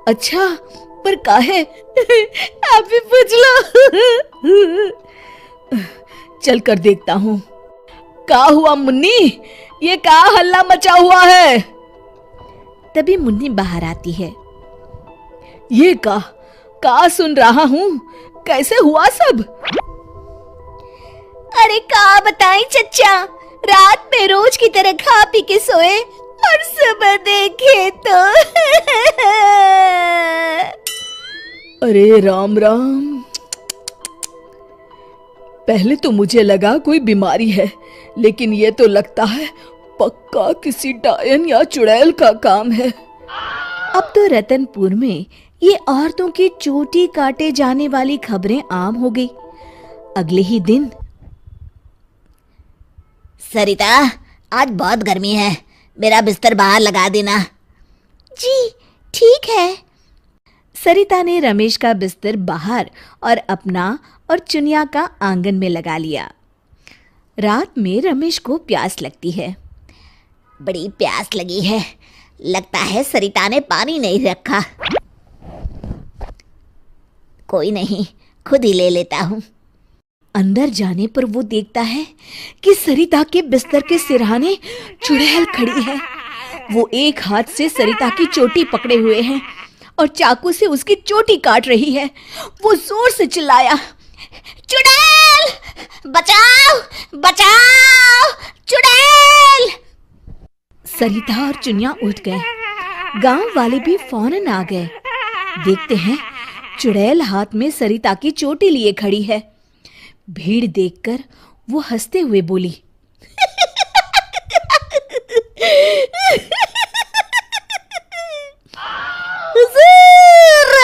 अच्छा, पर काहे? आप भी पूछ लो। चल कर देखता हूँ। क्या हुआ मुन्नी? ये क्या हल्ला मचा हुआ है? तभी मुन्नी बाहर आती है। ये का सुन रहा हूँ? कैसे हुआ सब? अरे का बताएं चच्चा, रात में रोज की तरह खा पी के सोए और सुबह देखे तो अरे राम राम। पहले तो मुझे लगा कोई बीमारी है, लेकिन ये तो लगता है पक्का किसी डायन या चुड़ैल का काम है। अब तो रतनपुर में ये औरतों की चोटी काटे जाने वाली खबरें आम हो गई। अगले ही दिन, सरिता, आज बहुत गर्मी है, मेरा बिस्तर बाहर लगा देना। जी ठीक है। सरिता ने रमेश का बिस्तर बाहर और अपना और चुनिया का आंगन में लगा लिया। रात में रमेश को प्यास लगती है। बड़ी प्यास लगी है, लगता है सरिता ने पानी नहीं रखा। कोई नहीं, खुद ही ले लेता हूँ। अंदर जाने पर वो देखता है कि सरिता के बिस्तर के सिरहाने चुड़ैल खड़ी है। वो एक हाथ से सरिता की चोटी पकड़े हुए है और चाकू से उसकी चोटी काट रही है। वो जोर से चिल्लाया, चुड़ैल, बचाओ बचाओ, चुड़ैल। सरिता और चुनिया उठ गए। गांव वाले भी फौरन आ गए। देखते हैं चुड़ैल हाथ में सरिता की चोटी लिए खड़ी है। भीड़ देखकर वो हंसते हुए बोली,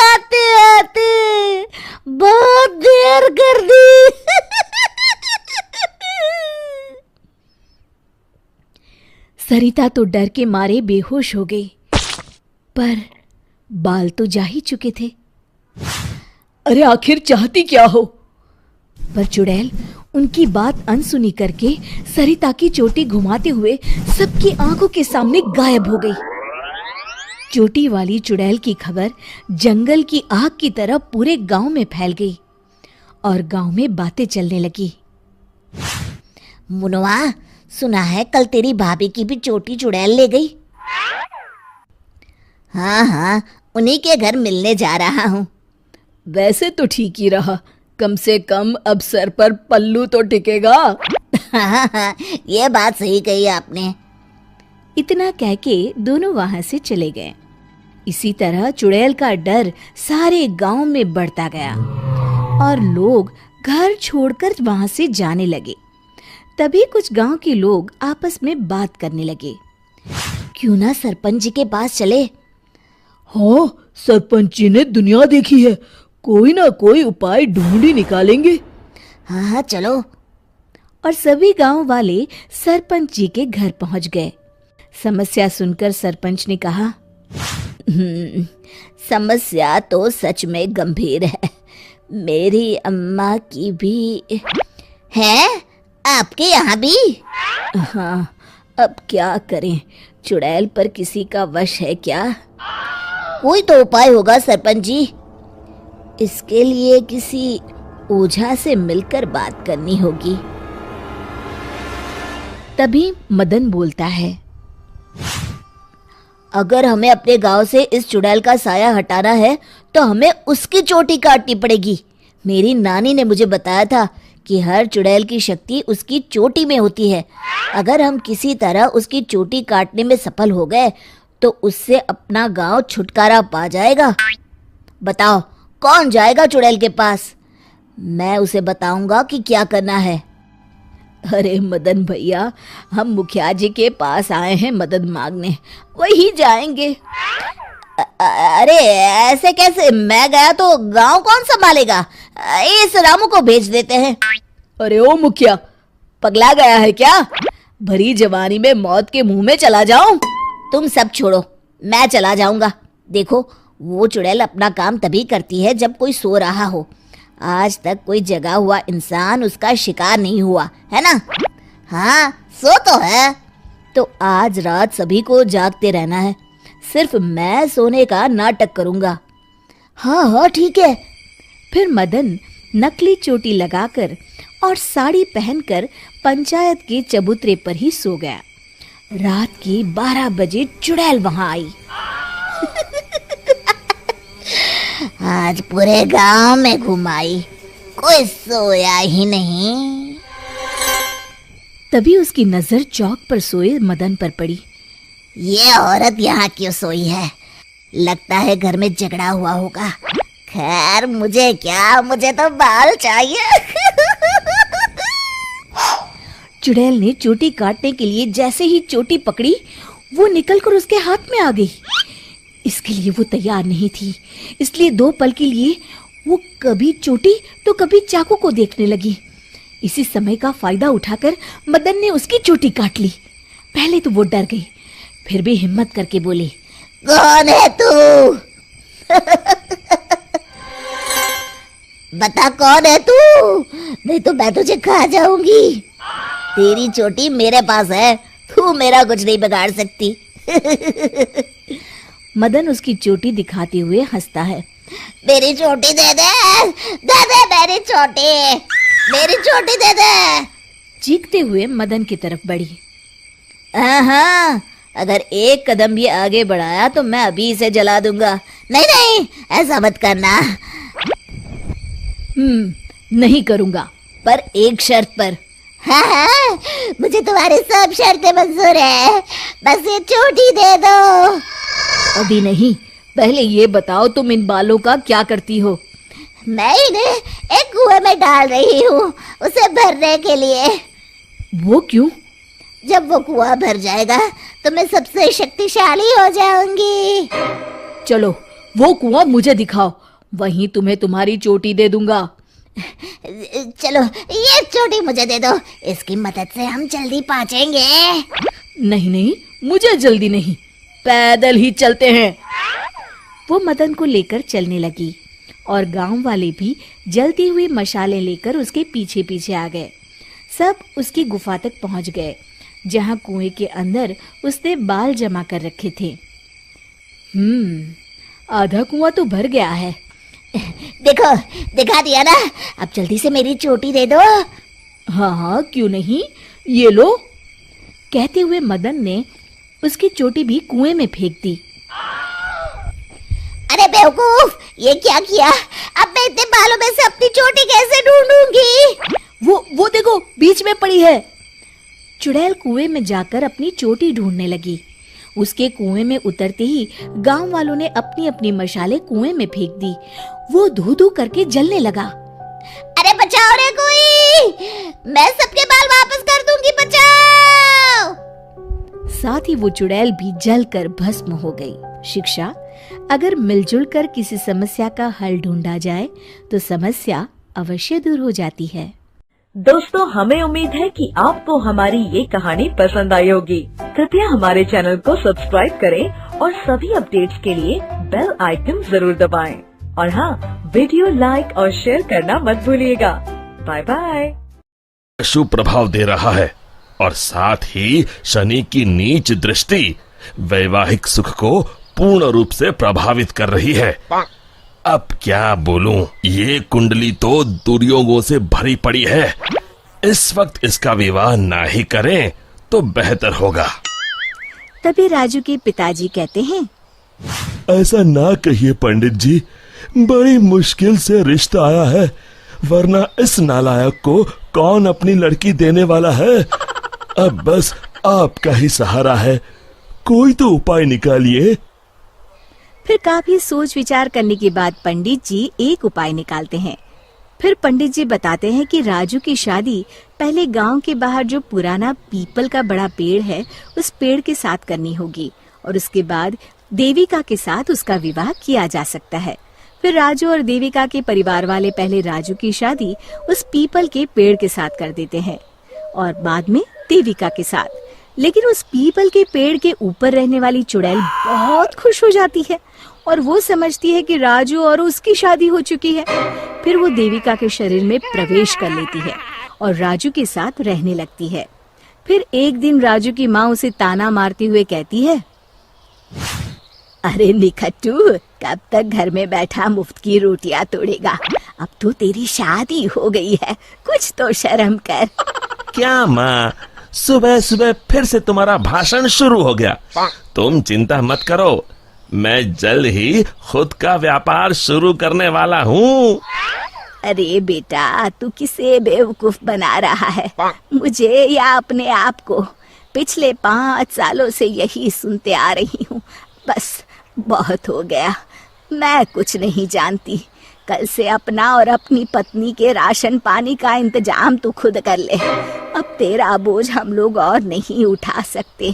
आते आते बहुत देर कर दी। सरिता तो डर के मारे बेहोश हो गई, पर बाल तो जा ही चुके थे। अरे आखिर चाहती क्या हो? पर चुड़ैल उनकी बात अनसुनी करके सरिता की चोटी घुमाते हुए सबकी आंखों के सामने गायब हो गई। चोटी वाली चुड़ैल की खबर जंगल की आग की तरह पूरे गांव में फैल गई और गांव में बातें चलने लगी। मुनवा, सुना है कल तेरी भाभी की भी चोटी चुड़ैल ले गई। हाँ हाँ, उन्हीं के घर मिलने जा रहा हूँ। वैसे तो ठीक ही रहा, कम से कम अब सर पर पल्लू तो टिकेगा। हाँ, ये बात सही कही आपने। इतना कह के दोनों वहां से चले गए। इसी तरह चुड़ैल का डर सारे गांव में बढ़ता गया और लोग घर छोड़कर वहां से जाने लगे। तभी कुछ गांव के लोग आपस में बात करने लगे, क्यों ना सरपंच जी के पास चले। हाँ, सरपंच जी ने दुनिया देखी है, कोई ना कोई उपाय ढूंढ ही निकालेंगे। हाँ हाँ चलो। और सभी गांव वाले सरपंच जी के घर पहुंच गए। समस्या सुनकर सरपंच ने कहा, समस्या तो सच में गंभीर है। मेरी अम्मा की भी है, आपके यहाँ भी? हाँ, अब क्या करें, चुड़ैल पर किसी का वश है क्या? कोई तो उपाय होगा सरपंच जी। इसके लिए किसी ओझा से मिलकर बात करनी होगी। तभी मदन बोलता है, अगर हमें अपने गांव से इस चुड़ैल का साया हटाना है तो हमें उसकी चोटी काटनी पड़ेगी। मेरी नानी ने मुझे बताया था कि हर चुड़ैल की शक्ति उसकी चोटी में होती है। अगर हम किसी तरह उसकी चोटी काटने में सफल हो गए तो उससे अपना गांव छुटकारा पा जाएगा। बताओ कौन जाएगा चुड़ैल के पास? मैं उसे बताऊंगा कि क्या करना है। अरे मदन भैया, हम मुखिया जी के पास आए हैं मदद मांगने, वही जाएंगे। अरे ऐसे कैसे? मैं गया तो गांव कौन संभालेगा? इस रामू को भेज देते हैं। अरे ओ मुखिया, पगला गया है क्या? भरी जवानी में मौत के मुंह में चला जाऊं? तुम सब छोड़ो, मैं चला जाऊंगा। देखो, वो चुड़ैल अपना काम तभी करती है जब कोई सो रहा हो। आज तक कोई जगा हुआ इंसान उसका शिकार नहीं हुआ है ना? हाँ, सो तो है। तो आज रात सभी को जागते रहना है। सिर्फ मैं सोने का नाटक करूंगा। हाँ हाँ ठीक है। फिर मदन नकली चोटी लगाकर और साड़ी पहनकर पंचायत के चबूतरे पर ही सो गया। रात के 12 बजे चुड़ैल वहां आई। आज पूरे गांव में घुमाई, कोई सोया ही नहीं। तभी उसकी नजर चौक पर सोए मदन पर पड़ी। ये औरत यहाँ क्यों सोई है? लगता है घर में झगड़ा हुआ होगा। खैर मुझे क्या, मुझे तो बाल चाहिए। चुड़ैल ने चोटी काटने के लिए जैसे ही चोटी पकड़ी, वो निकलकर उसके हाथ में आ गई। इसके लिए वो तैयार नहीं थी, इसलिए 2 पल के लिए वो कभी चोटी तो कभी चाकू को देखने लगी। इसी समय का फायदा उठाकर मदन ने उसकी चोटी काट ली। पहले तो वो डर गई, फिर भी हिम्मत करके बोली, कौन है तू? बता कौन है तू, नहीं तो मैं तुझे खा जाऊंगी। तेरी चोटी मेरे पास है, तू मेरा कुछ नहीं बिगाड़ सकती। मदन उसकी चोटी दिखाते हुए हंसता है। मेरी चोटी दे दे, दे दे मेरी चोटी, मेरी चोटी दे दे। चीखते हुए मदन की तरफ बढ़ी। हाँ, अगर एक कदम भी आगे बढ़ाया तो मैं अभी इसे जला दूंगा। नहीं नहीं, ऐसा मत करना। नहीं करूंगा, पर एक शर्त पर। हाँ, मुझे तुम्हारी सब शर्तें मंजूर है, बस ये चोटी दे दो। अभी नहीं, पहले ये बताओ तुम इन बालों का क्या करती हो? मैं इन्हें एक कुएं में डाल रही हूँ, उसे भरने के लिए। वो क्यों? जब वो कुआं भर जाएगा तो मैं सबसे शक्तिशाली हो जाऊंगी। चलो वो कुआं मुझे दिखाओ, वहीं तुम्हें तुम्हारी चोटी दे दूंगा। चलो ये चोटी मुझे दे दो, इसकी मदद से हम जल्दी पहुंचेंगे। नहीं नहीं, मुझे जल्दी नहीं, पैदल ही चलते हैं। वो मदन को लेकर चलने लगी और गांव वाले भी जलती हुई मशालें लेकर उसके पीछे पीछे आ गए। सब उसकी गुफा तक पहुंच गए, जहां कुएं के अंदर उसने बाल जमा कर रखे थे। आधा कुआं तो भर गया है। देखो, दिखा दिया ना, अब जल्दी से मेरी चोटी दे दो। हाँ हाँ, क्यों नहीं, ये लो। कहते हुए मदन ने उसकी चोटी भी कुएं में फेंक दी। अरे बेवकूफ, ये क्या किया? अब मैं इतने बालों में से अपनी चोटी कैसे ढूंढूंगी? वो देखो, बीच में पड़ी है। चुड़ैल कुएं में जाकर अपनी चोटी ढूंढने लगी। उसके कुएं में उतरते ही गांव वालों ने अपनी अपनी मशालें कुएं में फेंक दी। वो धू धू करके जलने लगा। अरे बचाओ रे कोई, मैं सबके बाल वापस कर दूंगी, बचाओ। साथ ही वो चुड़ैल भी जलकर भस्म हो गई। शिक्षा: अगर मिलजुल कर किसी समस्या का हल ढूंढा जाए तो समस्या अवश्य दूर हो जाती है। दोस्तों, हमें उम्मीद है कि आपको हमारी ये कहानी पसंद आई होगी। कृपया हमारे चैनल को सब्सक्राइब करें और सभी अपडेट्स के लिए बेल आइकन जरूर दबाएं। और हाँ, वीडियो लाइक और शेयर करना मत भूलिएगा। Bye bye. शुभ प्रभाव दे रहा है और साथ ही शनि की नीच दृष्टि वैवाहिक सुख को पूर्ण रूप से प्रभावित कर रही है। अब क्या बोलूं, ये कुंडली तो दुर्योगों से भरी पड़ी है। इस वक्त इसका विवाह ना ही करें तो बेहतर होगा। तभी राजू के पिताजी कहते हैं, ऐसा ना कहिए पंडित जी, बड़ी मुश्किल से रिश्ता आया है, वरना इस नालायक को कौन अपनी लड़की देने वाला है। अब बस आपका ही सहारा है, कोई तो उपाय निकालिए। फिर काफी सोच विचार करने के बाद पंडित जी एक उपाय निकालते हैं। फिर पंडित जी बताते हैं कि राजू की शादी पहले गांव के बाहर जो पुराना पीपल का बड़ा पेड़ है उस पेड़ के साथ करनी होगी और उसके बाद देविका के साथ उसका विवाह किया जा सकता है। फिर राजू और देविका के परिवार वाले पहले राजू की शादी उस पीपल के पेड़ के साथ कर देते हैं और बाद में देविका के साथ। लेकिन उस पीपल के पेड़ के ऊपर रहने वाली चुड़ैल बहुत खुश हो जाती है और वो समझती है कि राजू और उसकी शादी हो चुकी है। फिर वो देविका के शरीर में प्रवेश कर लेती है और राजू के साथ रहने लगती है। फिर एक दिन राजू की माँ उसे ताना मारते हुए कहती है, अरे निखट्टू, कब तक घर में बैठा मुफ्त की रोटियां तोड़ेगा? अब तो तेरी शादी हो गई है, कुछ तो शर्म कर। क्या माँ, सुबह सुबह फिर से तुम्हारा भाषण शुरू हो गया। तुम चिंता मत करो, मैं जल्द ही खुद का व्यापार शुरू करने वाला हूँ। अरे बेटा, तू किसे बेवकूफ बना रहा है, मुझे या अपने आप को? पिछले 5 सालों से यही सुनते आ रही हूँ। बस बहुत हो गया, मैं कुछ नहीं जानती। कल से अपना और अपनी पत्नी के राशन पानी का इंतजाम तू खुद कर ले। अब तेरा बोझ हम लोग और नहीं उठा सकते।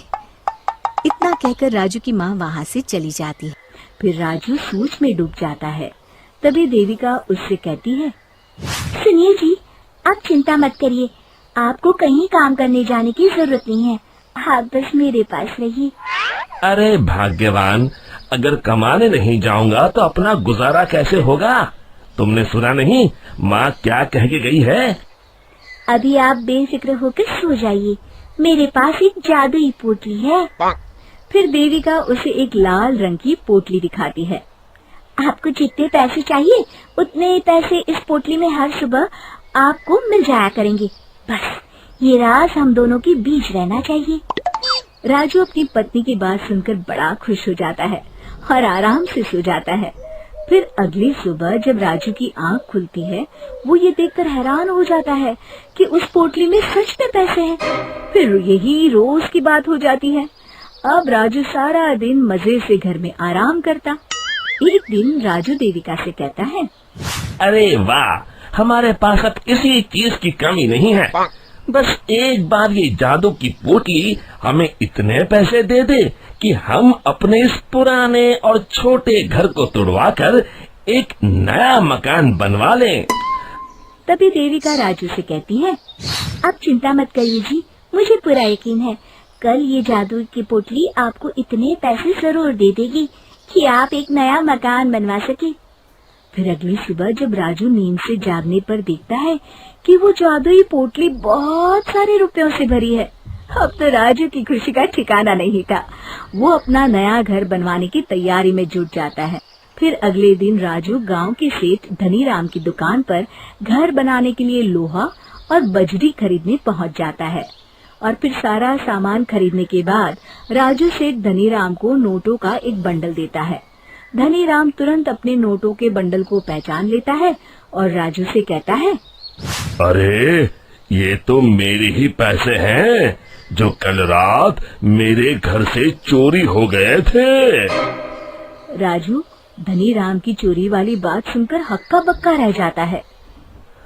इतना कहकर राजू की माँ वहाँ से चली जाती है। फिर राजू सोच में डूब जाता है। तभी देविका उससे कहती है, सुनिए जी, आप चिंता मत करिए, आपको कहीं काम करने जाने की जरूरत नहीं है, आप बस मेरे पास रहिए। अरे भाग्यवान, अगर कमाने नहीं जाऊंगा तो अपना गुजारा कैसे होगा? तुमने सुना नहीं माँ क्या कह के गई है? अभी आप बेफिक्र होकर सो जाइए, मेरे पास एक जादुई पोटली है। फिर देविका उसे एक लाल रंग की पोटली दिखाती है। आपको जितने पैसे चाहिए उतने पैसे इस पोटली में हर सुबह आपको मिल जाया करेंगे। बस ये राज हम दोनों के बीच रहना चाहिए। राजू अपनी पत्नी की बात सुनकर बड़ा खुश हो जाता है और आराम से सो जाता है। फिर अगली सुबह जब राजू की आंख खुलती है, वो ये देखकर हैरान हो जाता है कि उस पोटली में सच में पैसे हैं। फिर यही रोज की बात हो जाती है। अब राजू सारा दिन मजे से घर में आराम करता। एक दिन राजू देविका से कहता है, अरे वाह, हमारे पास अब किसी चीज की कमी नहीं है। बस एक बार ये जादू की पोटली हमें इतने पैसे दे दे कि हम अपने इस पुराने और छोटे घर को तुड़वाकर एक नया मकान बनवा लें। तभी देविका राजू से कहती है, आप चिंता मत करिए जी, मुझे पूरा यकीन है कल ये जादू की पोटली आपको इतने पैसे जरूर दे देगी कि आप एक नया मकान बनवा सके। फिर अगली सुबह जब राजू नींद से जागने पर देखता है कि वो जादुई पोटली बहुत सारे रुपयों से भरी है। अब तो राजू की खुशी का ठिकाना नहीं था। वो अपना नया घर बनवाने की तैयारी में जुट जाता है। फिर अगले दिन राजू गांव के सेठ धनीराम की दुकान पर घर बनाने के लिए लोहा और बजरी खरीदने पहुंच जाता है। और फिर सारा सामान खरीदने के बाद राजू सेठ धनीराम को नोटों का एक बंडल देता है। धनीराम तुरंत अपने नोटों के बंडल को पहचान लेता है और राजू से कहता है, अरे ये तो मेरे ही पैसे हैं जो कल रात मेरे घर से चोरी हो गए थे। राजू धनीराम की चोरी वाली बात सुनकर हक्का बक्का रह जाता है।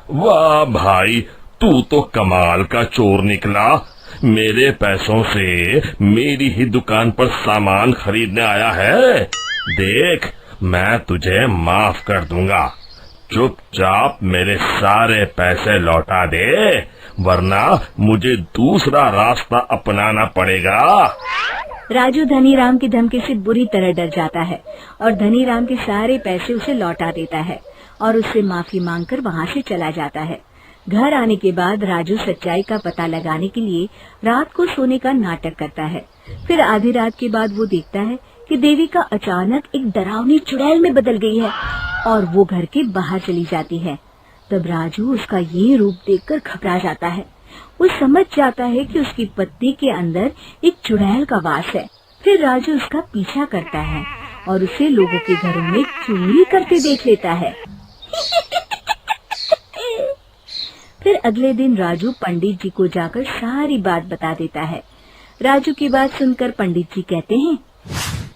वाह भाई, तू तो कमाल का चोर निकला। मेरे पैसों से मेरी ही दुकान पर सामान खरीदने आया है। देख, मैं तुझे माफ कर दूंगा। चुपचाप मेरे सारे पैसे लौटा दे, वरना मुझे दूसरा रास्ता अपनाना पड़ेगा। राजू धनीराम की धमकी से बुरी तरह डर जाता है और धनीराम के सारे पैसे उसे लौटा देता है और उससे माफी मांगकर वहाँ से चला जाता है। घर आने के बाद राजू सच्चाई का पता लगाने के लिए रात को सोने का नाटक करता है। फिर आधी रात के बाद वो देखता है कि देविका अचानक एक डरावनी चुड़ैल में बदल गई है और वो घर के बाहर चली जाती है। तब राजू उसका ये रूप देखकर घबरा जाता है। वो समझ जाता है कि उसकी पत्नी के अंदर एक चुड़ैल का वास है। फिर राजू उसका पीछा करता है और उसे लोगों के घरों में चोरी करते देख लेता है। फिर अगले दिन राजू पंडित जी को जाकर सारी बात बता देता है। राजू की बात सुनकर पंडित जी कहते हैं,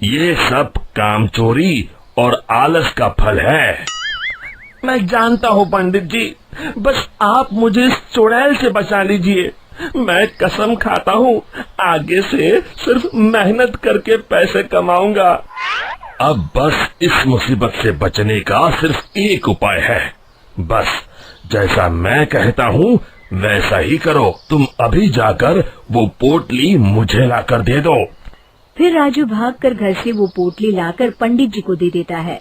ये सब काम चोरी और आलस का फल है। मैं जानता हूँ पंडित जी, बस आप मुझे इस चुड़ैल से बचा लीजिए। मैं कसम खाता हूँ आगे से सिर्फ मेहनत करके पैसे कमाऊंगा। अब बस इस मुसीबत से बचने का सिर्फ एक उपाय है। बस जैसा मैं कहता हूँ वैसा ही करो। तुम अभी जाकर वो पोटली मुझे लाकर दे दो। फिर राजू भागकर घर से वो पोटली लाकर पंडित जी को दे देता है।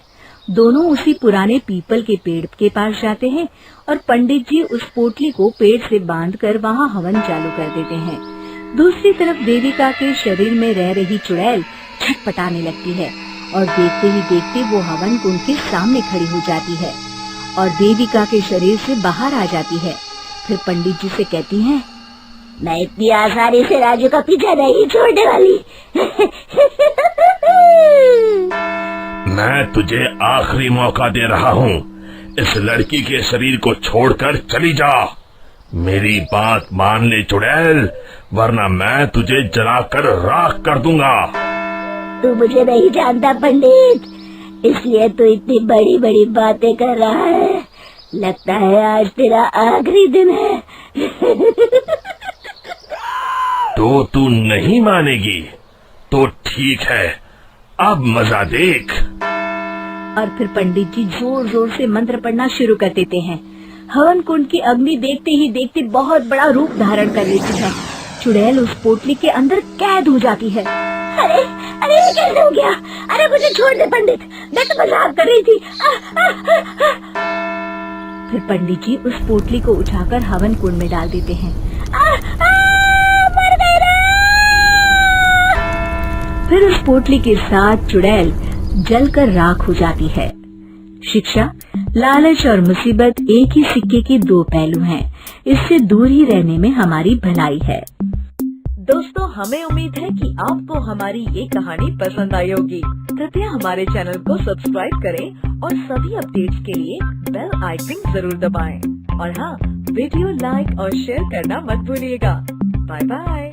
दोनों उसी पुराने पीपल के पेड़ के पास जाते हैं और पंडित जी उस पोटली को पेड़ से बांधकर वहाँ हवन चालू कर देते हैं। दूसरी तरफ देविका के शरीर में रह रही चुड़ैल छटपटाने लगती है और देखते ही देखते वो हवन कुंड के सामने खड़ी हो जाती है और देविका के शरीर से बाहर आ जाती है। फिर पंडित जी से कहती है, मैं इतनी आसानी से राजू का पीछा नहीं छोड़ने वाली। मैं तुझे आखिरी मौका दे रहा हूँ। इस लड़की के शरीर को छोड़कर चली जा। मेरी बात मान ले चुड़ैल, वरना मैं तुझे जलाकर राख कर दूंगा। तू मुझे नहीं जानता पंडित, इसलिए तू इतनी बड़ी बड़ी बातें कर रहा है। लगता है आज तेरा आखिरी दिन है। तो तू नहीं मानेगी तो ठीक है, अब मजा देख। और फिर पंडित जी जोर जोर से मंत्र पढ़ना शुरू कर देते हैं। हवन कुंड की अग्नि देखते ही देखते बहुत बड़ा रूप धारण कर लेती है। चुड़ैल उस पोटली के अंदर कैद हो जाती है। अरे अरे ये कैसे हो गया? अरे मुझे छोड़ दे पंडित, मैं तो मजाक कर रही थी। फिर पंडित जी उस पोटली को उठाकर हवन कुंड में डाल देते हैं। फिर उस पोटली के साथ चुड़ैल जलकर राख हो जाती है। शिक्षा, लालच और मुसीबत एक ही सिक्के के दो पहलू हैं। इससे दूर ही रहने में हमारी भलाई है। दोस्तों, हमें उम्मीद है कि आपको हमारी ये कहानी पसंद आई होगी। कृपया हमारे चैनल को सब्सक्राइब करें और सभी अपडेट्स के लिए बेल आइकन जरूर दबाएं। और हाँ, वीडियो लाइक और शेयर करना मत भूलिएगा। Bye bye.